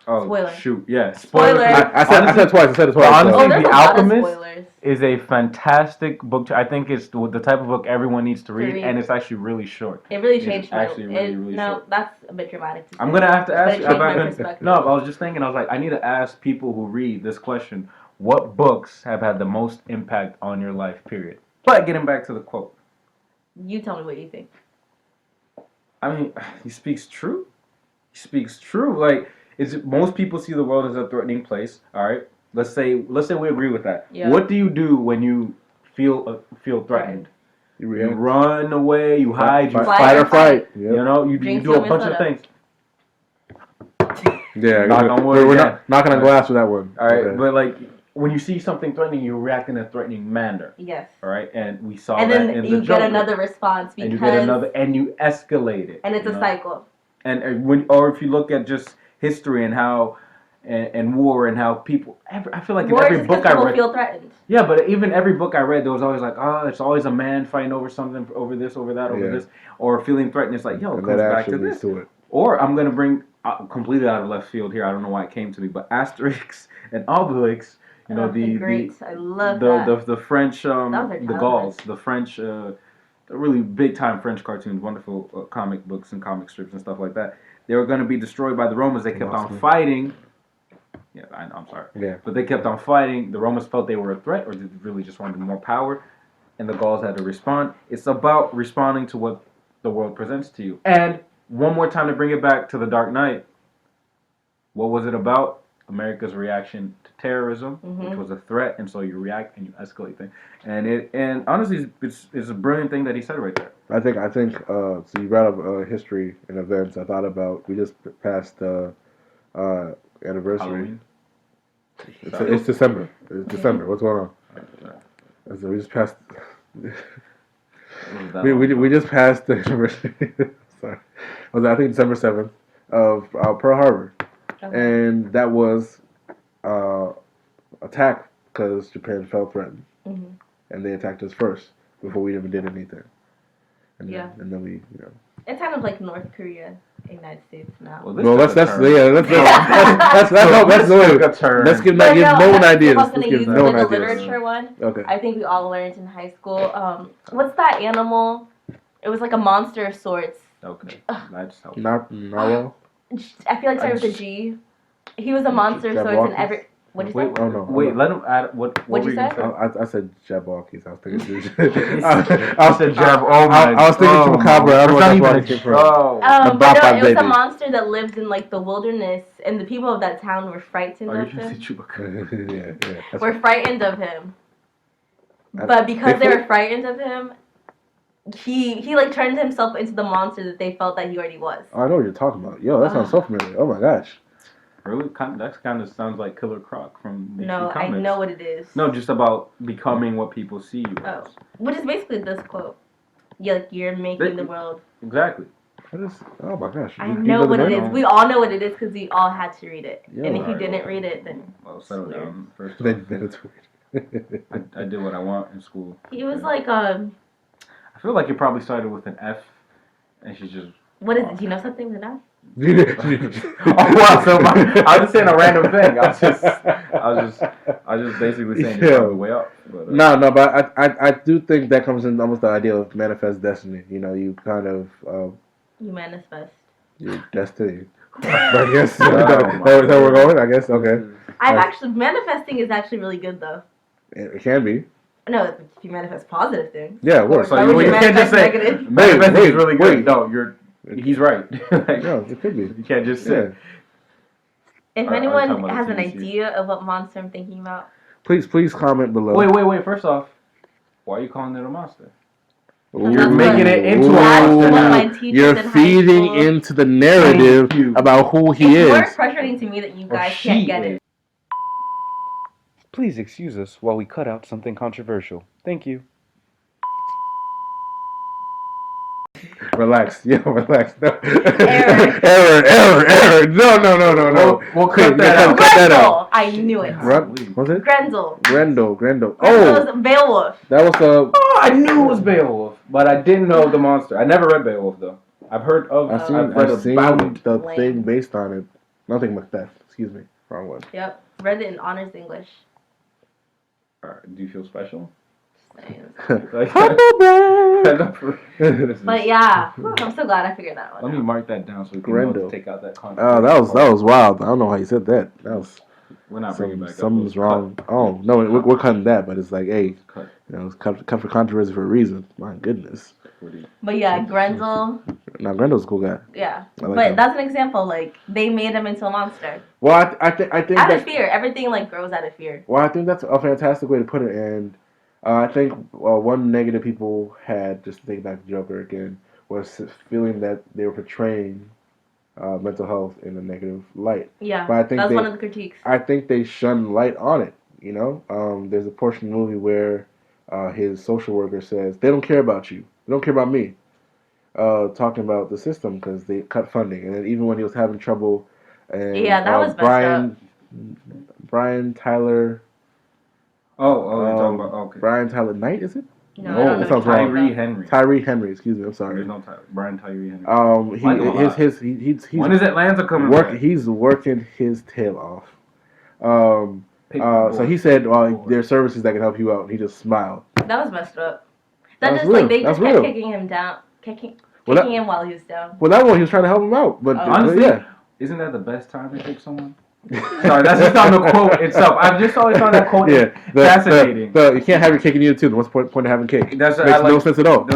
Oh, spoiler. Shoot, yeah. Spoiler. I said it twice. Honestly, The Alchemist is a fantastic book. I think it's the type of book everyone needs to read, and it's actually really short. It really changed my life. Really no, short. That's a bit dramatic to say. I'm going to have to ask you. No, I was just thinking, I was like, I need to ask people who read this question, what books have had the most impact on your life, period? But getting back to the quote. You tell me what you think. I mean, he speaks true. Most people see the world as a threatening place. All right, let's say we agree with that. Yeah. What do you do when you feel threatened? You run away. You hide. You fight or flight. Yep. You know, you do a bunch of things. Yeah, we're knocking on glass with that one. All right, but when you see something threatening, you react in a threatening manner. Yes. All right, and we saw that in the Joker. And then you get another response because. And you get another, and you escalate it. And it's a cycle. And if you look at just history and how, and war and how people, I feel like in every book I read, feel threatened. Yeah, but even every book I read, there was always it's always a man fighting over something, over this, over that, over this, or feeling threatened. It's like, it comes back to this. Or I'm gonna bring completely out of left field here. I don't know why it came to me, but Asterix and Obelix. You know I love that. The French the Gauls, the French really big time French cartoons, wonderful comic books and comic strips and stuff like that. They were going to be destroyed by the Romans. They kept on fighting. Yeah, I'm sorry. Yeah. But they kept on fighting. The Romans felt they were a threat, or they really just wanted more power, and the Gauls had to respond. It's about responding to what the world presents to you. And one more time to bring it back to The Dark Knight. What was it about? America's reaction to terrorism, which was a threat, and so you react and you escalate things. And honestly, it's a brilliant thing that he said right there. I think. So you brought up history and events. I thought about we just passed anniversary. Halloween? It's December. It's December. What's going on? So we just passed. we just passed the anniversary. Sorry, I think December 7th of Pearl Harbor. Okay. And that was attack because Japan felt threatened, and they attacked us first before we even did anything. And then we, It's kind of like North Korea, United States now. Let's give no one ideas. Let's give no one ideas. Literature one. Okay. I think we all learned in high school. What's that animal? It was like a monster of sorts. Okay. Narwhal. I feel like started with a G. He was a monster, so it's in every. What'd you say? Oh no. Wait, let him add. What what'd you say? I said Jabberwockies. I was thinking. I said Jab. Oh my. I was thinking Chupacabra. I don't know where it came from. But no, it was a monster that lived in the wilderness, and the people of that town were frightened of him. Yeah. Were frightened of him. But because they were frightened of him, he turned himself into the monster that they felt that he already was. Oh, I know what you're talking about. Yo, that sounds so familiar. Oh my gosh. Really? That kind of sounds like Killer Croc from DC Comics. I know what it is. No, just about becoming what people see you as. Which is basically this quote. You're making the world. Exactly. Oh my gosh. I know what it is. We all know what it is because we all had to read it. Yeah, and if you didn't read it, then... Well, settle down first. Then it's weird. I did what I want in school. He was like, I feel like it probably started with an F, and she's just... What is it? Do you know something with an F? I was just saying a random thing. I was just basically saying it's on the way up. But, but I do think that comes in almost the idea of manifest destiny. You kind of you manifest your destiny. I guess that's where we're going. I guess okay. Manifesting is actually really good though. It can be. No, if you manifest positive things. Yeah, of course. So you can't just say manifesting is really good. No, he's right. No, it could be. You can't just say. Yeah. If anyone has an idea of what monster I'm thinking about, please comment below. Wait. First off, why are you calling it a monster? You're making it into a monster now. You're feeding into the narrative about who he is. It's more frustrating to me that you guys can't get it. Please excuse us while we cut out something controversial. Thank you. Relax. Yo, relax. No. Error. Error. No. We'll cut that out. Cut that out. I knew it. What's it? Grendel. Grendel. Oh. Beowulf. That was Oh, I knew it was Beowulf, but I didn't know the monster. I never read Beowulf though. I've heard of. I've seen the thing based on it. Nothing Macbeth. Excuse me. Wrong one. Yep. Read it in honors English. Do you feel special? But yeah, I'm so glad I figured that one. Let me mark that down so we can know to take out that content. Oh, that was wild. I don't know how you said that. That was. We're not bringing back. Something's wrong. Oh no, we're cutting that. But it's like, hey, it's cut for controversy for a reason. My goodness. But yeah, Grendel. Now Grendel's a cool guy. Yeah, like but him. That's an example. Like they made him into a monster. Well, I think out of fear. Everything like grows out of fear. Well, I think that's a fantastic way to put it, and I think one negative people had, just to take back the Joker again, was feeling that they were portraying mental health in a negative light. Yeah, but I think that's one of the critiques. I think they shone light on it. You know, there's a portion of the movie where his social worker says they don't care about you, they don't care about me. Talking about the system because they cut funding, and then even when he was having trouble, and that was Brian Tyler. Oh, you're talking about okay. Brian Tyler Knight, is it? No, that sounds wrong. Tyree Henry. Excuse me. I'm sorry. There's no Brian Tyree Henry. He's when is Atlanta coming back? He's working his tail off. So he said, there's services that can help you out. And he just smiled. That was messed up. They just kept kicking him down, kicking him while he was down. Well, that one he was trying to help him out, but honestly, isn't that the best time to kick someone? Sorry, that's just not the quote itself. I've just always found that quote fascinating. You can't have your cake and eat it too. What's the point of having cake? Makes no sense at all.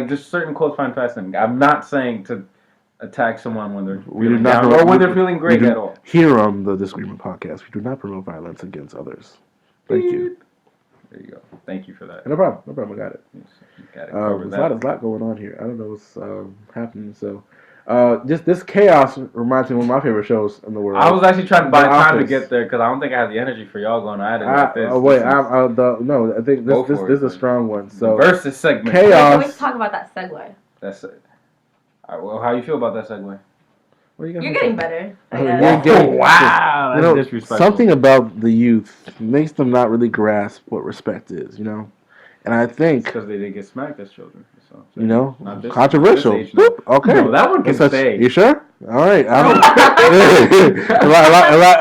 Just certain quotes find fascinating. I'm not saying to attack someone when they're feeling down or when they're feeling great at all. Here on the Disagreement Podcast, we do not promote violence against others. Thank you. There you go. Thank you for that. No problem. I got it. There's a lot going on here. I don't know what's happening. So, this chaos reminds me of one of my favorite shows in the world. I was actually trying to buy time to get there because I don't think I have the energy for y'all going at it like this. I think this is a strong one. So versus segment. Chaos. Let's talk about that segue. That's it. All right, well, how you feel about that segue? You're getting better. Wow, that's disrespectful. Something about the youth makes them not really grasp what respect is, And I think because they didn't get smacked as children, so controversial. Okay, no, that one can stay. You sure? All right. A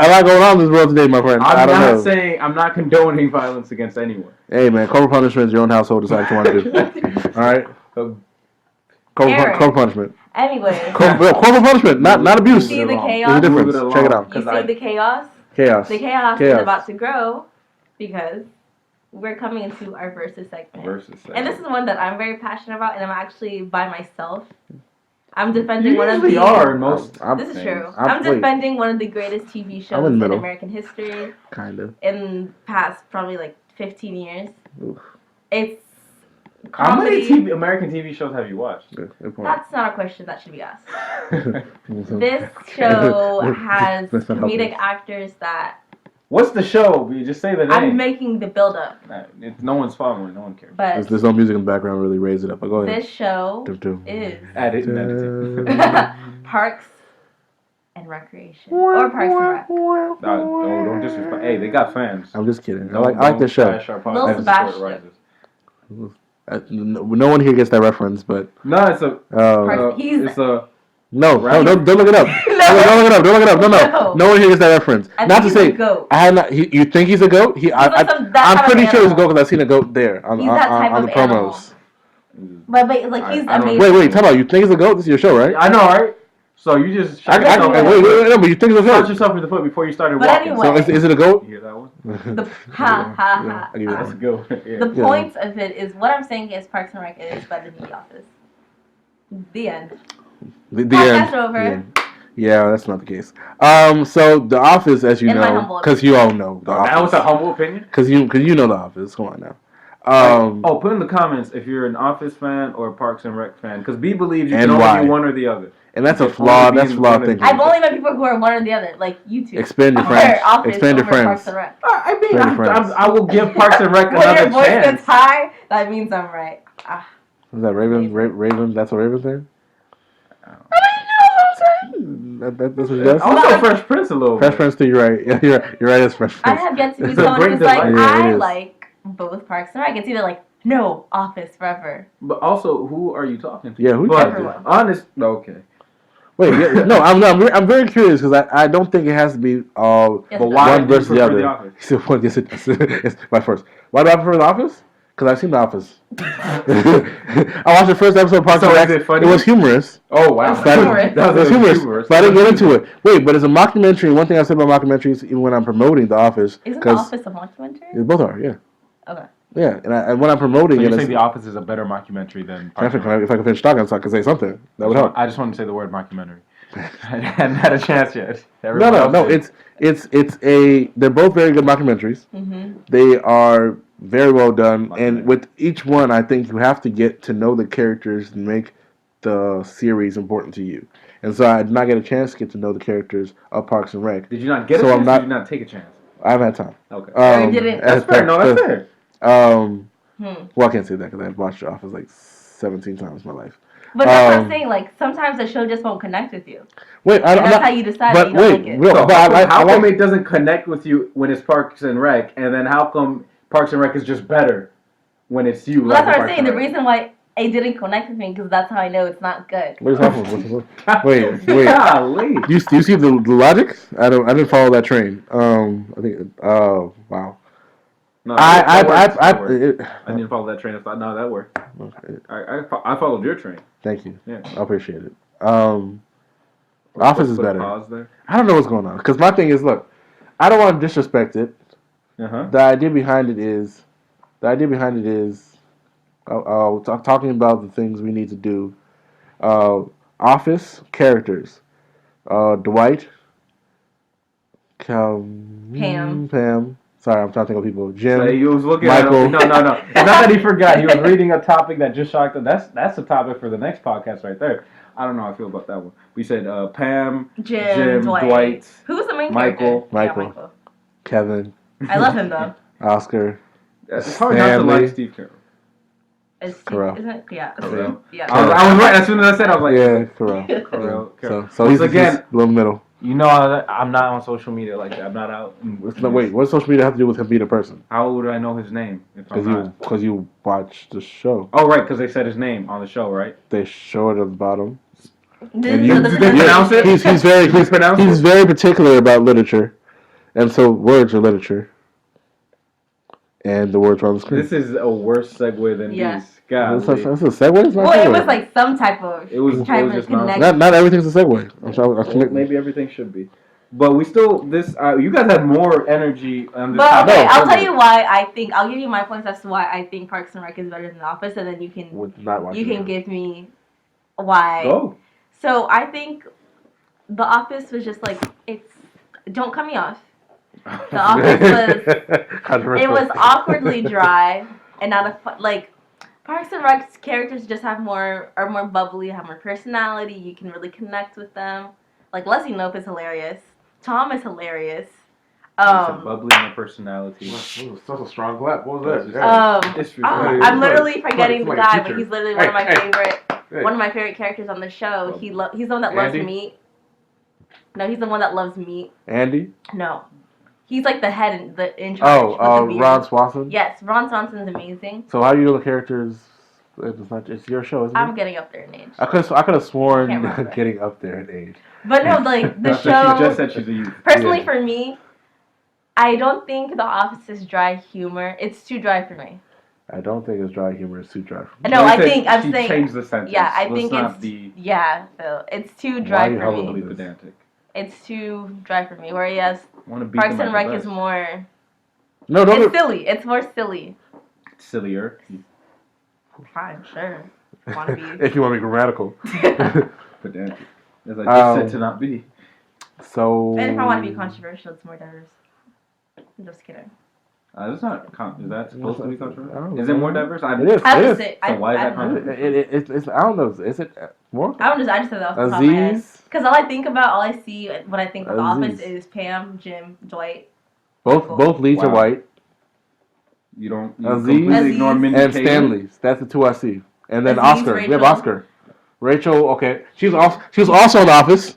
lot going on in this world today, my friend. I'm not condoning violence against anyone. Hey, man, corporal punishment is your own household. Decide what you want to do. All right. Corporal punishment. Anyway. Corporal punishment, not abuse. You see the chaos? There's a difference. Check it out. You see the chaos? Chaos. The chaos is about to grow because we're coming into our versus segment. And this is one that I'm very passionate about, and I'm actually by myself. I'm defending one of the... This is true. I'm defending one of the greatest TV shows in American history. Kind of. In past probably like 15 years. Oof. It's comedy. How many American TV shows have you watched? That's not a question that should be asked. This show has comedic actors that... What's the show? You just say the name. I'm making the build-up. No one's following. No one cares. But there's no music in the background really raise it up. But go ahead. This show is Parks and Recreation. Or Parks and Rec. No, don't disrespect. Hey, they got fans. I'm just kidding. I like this show. Lil Sebastian. No one here gets that reference, but... No, it's a... No, don't look it up. Don't look it up. No one here gets that reference. Not to say I have not. You think he's a goat? I'm pretty sure he's a goat because I've seen a goat there on the promos. But like he's amazing. Wait, tell me, you think he's a goat? This is your show, right? I know, right? So you just wait, but you think it's a goat? Shot yourself in the foot before you started walking. Anyway, so is it a goat? You hear that one? That's a goat. The point of it is what I'm saying is Parks and Rec is better than The Office. The end. The end. Over. Yeah, that's not the case. So The Office, as you know, because you all know The Office. That was a humble opinion. Because you know The Office. Come on now. Put in the comments if you're an Office fan or a Parks and Rec fan, because B believes you can only be one or the other. And that's a flawed thinking. I've only met people who are one or the other, like you two. Expand your friends. Expand your friends. Parks and Rec. I mean, I will give Parks and Rec another chance. When your voice gets high, that means I'm right. Is that Raven? Raven? That's a Raven thing? That's what she does? Also Fresh Prince a little Fresh bit. Prince too, you're right. Yeah, you're right, it's Fresh Prince. I have yet to meet It's a someone great who's like, delight. Yeah, it I is. like both Parks and Rec. It's either like, no, Office forever. But also, who are you talking to? Yeah, who But Everyone. okay. Wait, yeah, no, I'm very curious because I don't think it has to be Yes, But why one do you versus the prefer other. The Office? So what? Yes, it's my first. Why do I prefer The Office? Because I've seen The Office. I watched the first episode of Parks and Rec. is it funny? It was humorous. Oh wow, It's humorous. That It was humorous, but I didn't get into it. it. Wait, but it's a mockumentary. One thing I said about mockumentaries, even when I'm promoting The Office, Isn't The Office a mockumentary? both are, yeah. Okay. Yeah, and when I'm promoting So you it, say The Office is a better mockumentary than Parks and Rec? if I can finish talking, so I can say something, that would help. I just wanted to say the word mockumentary. I hadn't had a chance yet. No. They're both very good documentaries. Mm-hmm. They are very well done, and with each one, I think you have to get to know the characters and make the series important to you. And so I did not get a chance to get to know the characters of Parks and Rec. Did you not get a So chance? I'm not- Or did you not take a chance? I haven't had time. Okay. You didn't. That's fair. No, that's fair. Well, I can't say that because I've watched The Office like 17 times in my life. But that's what I'm saying. Like, sometimes the show just won't connect with you. Wait, And that's how you decide that you don't like it. So how come it doesn't connect with you when it's Parks and Rec, and then how come Parks and Rec is just better when it's you? Well, that's what I'm saying. The reason why it didn't connect with me because that's how I know it's not good. What is happening? Wait. Golly. You see the logic? I didn't follow that train. I think. Wow. No, I didn't follow that train of thought. No, that worked. Okay. I followed your train. Thank you. Yeah. I appreciate it. Office is better. Pause there. I don't know what's going on because my thing is, look, I don't want to disrespect it. The idea behind it is, talking about the things we need to do. Office characters, Dwight, Pam. Sorry, I'm trying to think of people. Jim. So he was looking Michael. at him. No. It's not that he forgot. He was reading a topic that just shocked him. That's a topic for the next podcast right there. I don't know how I feel about that one. We said Pam, Jim, Dwight. Who's the main Michael. character? Michael. Yeah, Michael. Kevin. I love him though. Oscar. It's hard not to like Steve Carell. Carell. Isn't it? Yeah. Carell. Yeah. I was right. As soon as I said, I was like, Yeah, Carell. Carell. So he's again, a little middle. You know, I'm not on social media like that. I'm not out. Wait, what does social media have to do with him being a person? How would I know his name if I'm not? Because you watch the show. Oh, right, because they said his name on the show, right? They show it at the bottom. Did they pronounce it? He's very particular about literature, and so words are literature. And the words are on the screen. This is a worse segue than these. God, that's a segue. It's not well, segue. it was like some type of. It was just not everything's a segue. I'm sorry. Maybe everything should be, but we still you guys had more energy on this. But okay, I'll tell you why I think I'll give you my points as to why I think Parks and Rec is better than The Office, and then you can give me why. Go. So I think The Office was just like don't cut me off. The Office was awkwardly dry and not like Parks and Rec's characters just are more bubbly, have more personality. You can really connect with them. Like Leslie Knope is hilarious. Tom is hilarious. Bubbly and personality. Such a strong clap. What was that? I'm literally forgetting the guy, but he's literally one of my favorite characters on the show. He's the one that loves meat. No, he's the one that loves meat. Andy? No. He's like the head in charge. Ron Swanson? Yes, Ron Swanson's amazing. So how do you know the characters? It's your show, isn't it? I'm getting up there in age. I could have sworn getting up there in age. But no, like the show. She just said she's a youth. Personally, for me, I don't think The Office's dry humor. It's too dry for me. I don't think it's dry humor. It's too dry for me. No, I'm saying. Change the sentence. Yeah, I think Phil, it's too dry for me. Pedantic. It's too dry for me. Whereas Parks and Rec is more. No, don't. It's silly. It's more silly. Sillier. Fine, sure. Want to be. If you want to be grammatical. Pedantic. As I just said to not be. So. And if I want to be controversial, it's more diverse. I'm just kidding. That's not. Is that supposed to be controversial? Is it more diverse? It is. So why is that controversial? It's. I don't know. Is it more? I just said that off the top of my head. Because all I see when I think of The Office is Pam, Jim, Dwight. Both leads are white. You Aziz ignore Mindy and Kaling? Stanley's. That's the two I see. And then Oscar. We have Oscar. Rachel. Okay, she was also in The Office.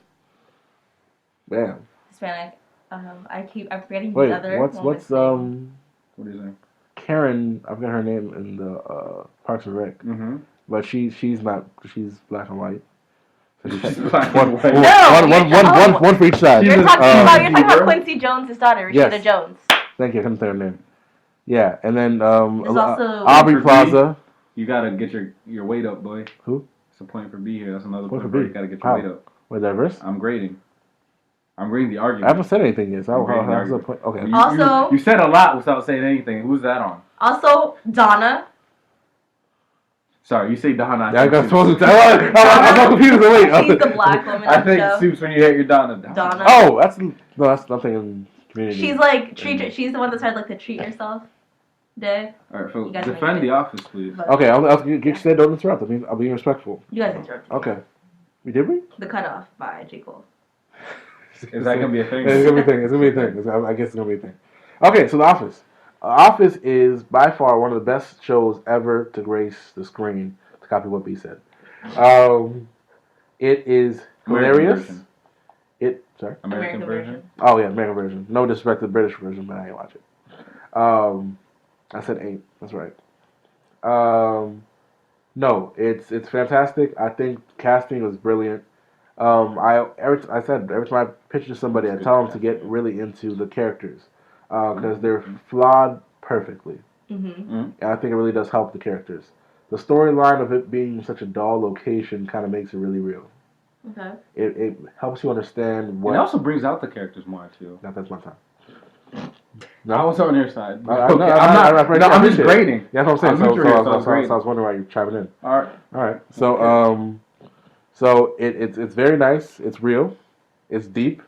Bam. Hispanic. I'm forgetting the other. What's what is her name? Karen. I forgot her name in the Parks and Rec. Mm-hmm. But she's not. She's black and white. She's black and white. One for each side. You're talking about Quincy Jones' daughter, Rashida Jones. Thank you. I couldn't say her name. Yeah, and then there's also Aubrey Plaza. You gotta get your weight up, boy. Who? It's a point for B here. That's another point for for B. You gotta get your weight up. Wait, diverse? I'm grading the argument. I haven't said anything yet. So how's the point? Okay. You said a lot without saying anything. Who's that on? Also, Donna. Sorry, you say Donna. I got supposed to. I'm so confused. Wait. She's the black woman. I think Soups when you hate your Donna. Oh, that's nothing in Community. She's like she's the one that started like the treat yourself day. All right, so defend The Office, please. Okay, you said don't interrupt. I'll be respectful. You guys interrupted. Okay. Did we? The Cutoff by J. Cole. Is that gonna be a thing? It's gonna be a thing. I guess it's gonna be a thing. Okay, so The Office. Office is by far one of the best shows ever to grace the screen. To copy what B said, it is hilarious. American version. Oh yeah, American version. No disrespect to the British version, but I ain't watch it. I said ain't. That's right. No, it's fantastic. I think casting was brilliant. Every time I picture somebody, I tell them to get really into the characters. Because they're flawed perfectly. Mm-hmm. And I think it really does help the characters. The storyline of it being such a dull location kind of makes it really real. Okay. It helps you understand what... It also brings out the characters more, too. That's my time. No, I was on your side. I'm just grading. Yeah, that's what I'm saying. So I was wondering why you're chiming in. All right. So, so it's very nice. It's real. It's deep.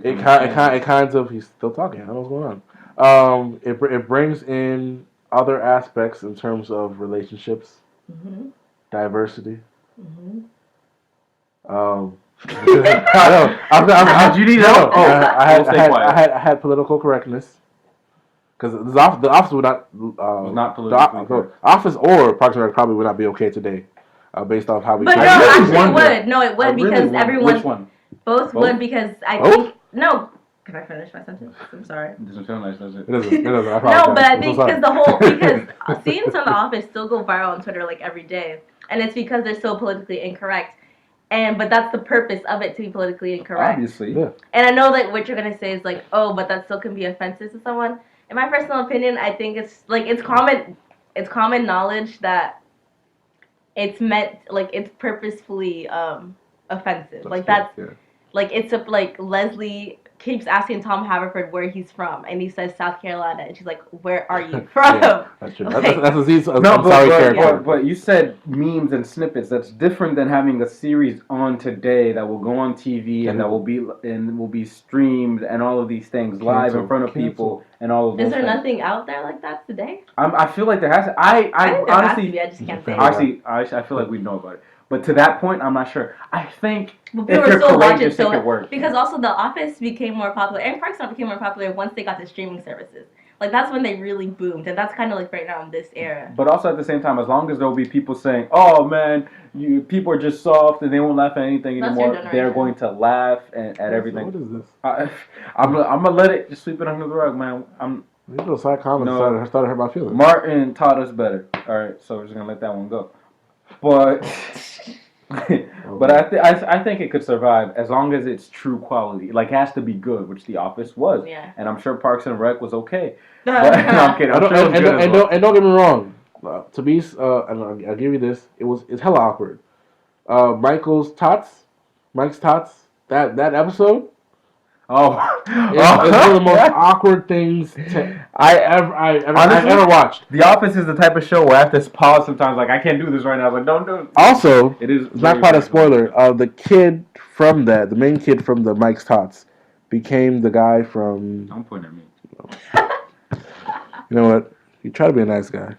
It kind of he's still talking. I don't know what's going on. It brings in other aspects in terms of relationships, diversity. I had political correctness because the office would not was not politically correct. Office or Parks and Rec probably would not be okay today, based off how we. But no, actually it would. No, it would because everyone. Which one? Both would because I think no. Can I finish my sentence? I'm sorry. It doesn't feel nice, does it? It doesn't. No, but I think because scenes from The Office still go viral on Twitter like every day, and it's because they're so politically incorrect. But that's the purpose of it, to be politically incorrect. Obviously. Yeah. And I know that what you're gonna say is like, oh, but that still can be offensive to someone. In my personal opinion, I think it's like it's common knowledge that it's meant like it's purposefully offensive. Like it's like Leslie keeps asking Tom Haverford where he's from, and he says South Carolina, and she's like, "Where are you from?" Yeah, that's true. Like, that's Aziz Ansari character. But you said memes and snippets. That's different than having a series on today that will go on TV and that will be streamed and all of these things live in front of people and all of those. Is there things. nothing out there like that today? I feel like there has. I think there honestly, has to be. I just can't say. Honestly, I feel like we know about it. But to that point, I'm not sure. I think if you're courageous, it could work. Because also The Office became more popular, and Parks and Rec became more popular once they got the streaming services. Like, that's when they really boomed, and that's kind of like right now in this era. But also at the same time, as long as there'll be people saying, "Oh man, people are just soft and they won't laugh at anything anymore," they're going to laugh at everything. What is this? I'm gonna let it just sweep it under the rug, man. These little side comments started to hurt my feelings. Martin taught us better. All right, so we're just gonna let that one go. But but I think it could survive as long as it's true quality. Like, it has to be good, which The Office was. Yeah. And I'm sure Parks and Rec was okay. But, no, I'm kidding. And don't get me wrong. To be, and I'll give you this. It's hella awkward. Mike's tots. That episode. It's one of the most awkward things I've ever watched. The Office is the type of show where I have to pause sometimes. Like, I can't do this right now. Like, don't do it. Also, it's not quite a spoiler. The kid from that, the main kid from the Mike's Tots, became the guy from. Don't point at me. You know what? You try to be a nice guy.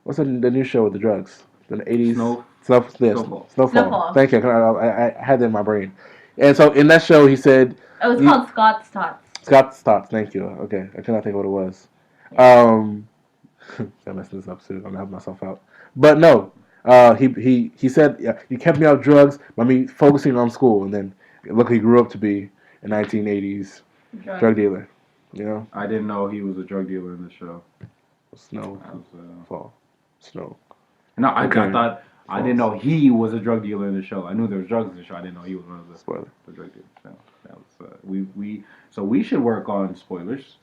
What's the new show with the drugs? The 80s. Snowfall. Thank you. I had that in my brain. And so in that show, he said... It was called Scott's Tots. Scott's Tots, thank you. Okay, I cannot think of what it was. I messed this up too. I'm gonna help myself out. But no, he said, yeah, you kept me off drugs by me focusing on school, and then look, he grew up to be a 1980s drug dealer. You know, I didn't know he was a drug dealer in the show. Snow, fall, snow. No, I thought I didn't know he was a drug dealer in the show. I knew there was drugs in the show. I didn't know he was one of the drug dealers. So that was so we should work on spoilers.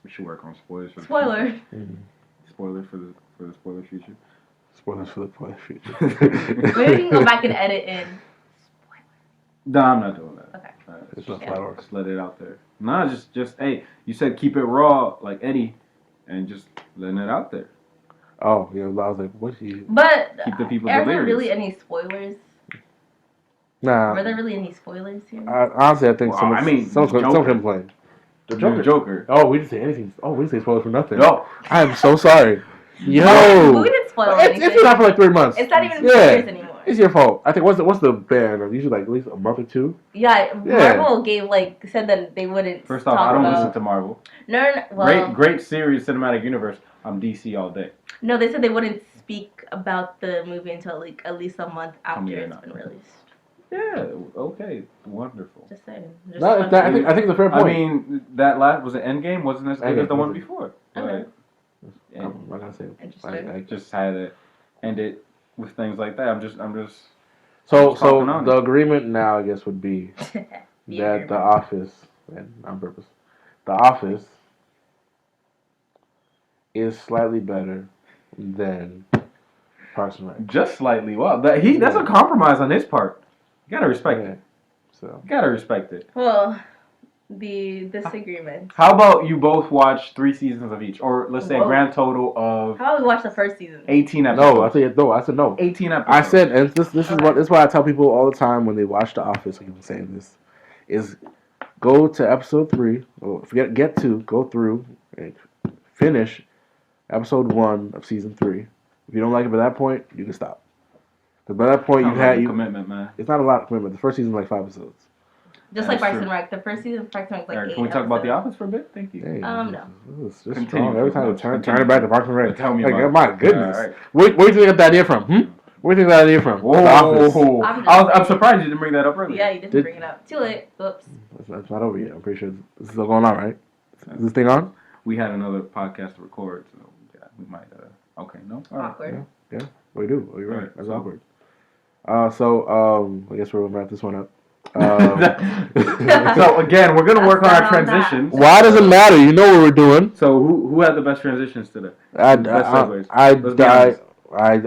We should work on spoilers for spoiler. Spoiler for the spoiler future. Spoilers for the spoiler future. Maybe we can go back and edit in. No, I'm not doing that. Okay. It's not how it works. Just let it out there. No, just hey, you said keep it raw like Eddie, and just letting it out there. Oh, yeah, I was like, what's he? But keep the people are delirious. there really any spoilers? Nah. Were there really any spoilers here? Honestly, I think someone can play. The Joker. Oh, we didn't say anything. Oh, we didn't say spoilers for nothing. No. I am so sorry. Yo. We didn't spoil anything. It's been out for like 3 months. It's not even spoilers anymore. It's your fault. I think what's the ban? Usually like at least a month or two. Yeah, Marvel said that they wouldn't. First off, I don't listen to Marvel. No. Well, great series, cinematic universe. I'm DC all day. No, they said they wouldn't speak about the movie until like at least a month after it's been released. Yeah. Okay. Wonderful. Just saying. I think it's a fair point. I mean, that last was it Endgame wasn't as good as the one before. Okay. I'm not gonna say. Interesting. I just had to end it with things like that. I'm just. So the agreement now, I guess, would be that The Office, and on purpose, The Office is slightly better than Parks and Rec. Just slightly. Wow, that's a compromise on his part. You gotta respect it. So you gotta respect it. Well, the disagreement. How about you both watch 3 seasons of each, or let's say a grand total of? How about we watch the first season? 18 episodes. I said no. 18 episodes. I said, and this is why I tell people all the time when they watch The Office. I keep saying this is go to episode 3. Or get to go through and finish episode 1 of season 3. If you don't like it by that point, you can stop. Because by that point, commitment, man. It's not a lot of commitment. The first season is like 5 episodes. Just like Parks and Rec. The first season of Parks and Rec like 8 Can we talk about The Office for a bit? Thank you. Hey, no. It's just strong. Every time we turn it back to Parks and Rec. Tell me about it. My goodness. Right. Where do you think got that idea from? Where do you think that idea from? Whoa. I'm surprised you didn't bring that up earlier. Yeah, you didn't bring it up. Too late. Oops. It's not over yet. I'm pretty sure this is still going on, right? Is this thing on? We had another podcast to record, so yeah, we might. Okay, no. Awkward. Yeah, we do. You're right. That's awkward. I guess we're gonna wrap this one up. So again, we're gonna work on our transitions. Why does it matter? You know what we're doing. So who had the best transitions today? I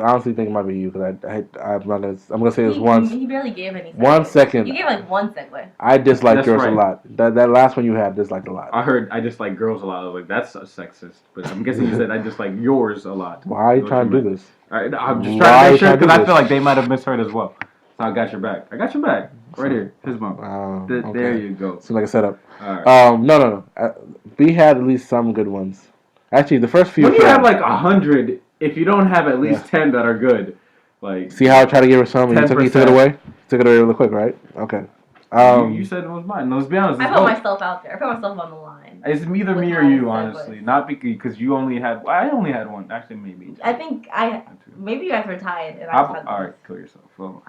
honestly think it might be you because I'm gonna say this once. He barely gave any. 1 second. You gave like 1 segue. I dislike yours a lot. That last one you had disliked a lot. I dislike girls a lot. I was like, that's sexist. But I'm guessing you said I dislike yours a lot. Why are you trying to do this? I'm just trying to make sure because I feel like they might have misheard as well. So I got your back. Right here. His mom. Okay. There you go. Seems like a setup. All right. No. B had at least some good ones. Actually, the first few. When you have like 100, if you don't have at least 10 that are good, like. See how I tried to give her some and you took it away? Took it away really quick, right? Okay. You said it was mine. Let's be honest. I put myself out there. I put myself on the line. It's either me or you, honestly. Not because you only had. I only had one. Actually, maybe. I think maybe you guys were tied, and all right, kill yourself. So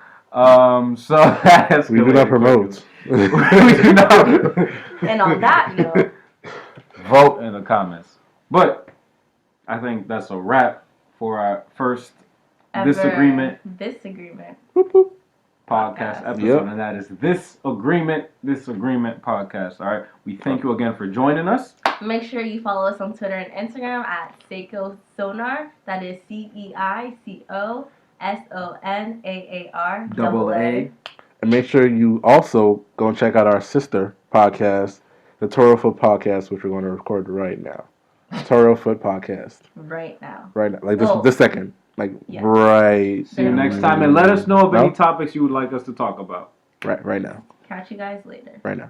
that's we do not promote. We do not. And on that note, vote in the comments. But I think that's a wrap for our first disagreement. Boop, boop. Podcast episode, and that is Disagreement podcast. All right, we thank you again for joining us. Make sure you follow us on Twitter and Instagram at Ceico Sonaar. That is CEICO SONAAR. And make sure you also go and check out our sister podcast, the Toro Foot Podcast, which we're going to record right now. Toro Foot Podcast. Right now. Like this second. Right. See you next time, and let us know of any topics you would like us to talk about. Right now. Catch you guys later. Right now.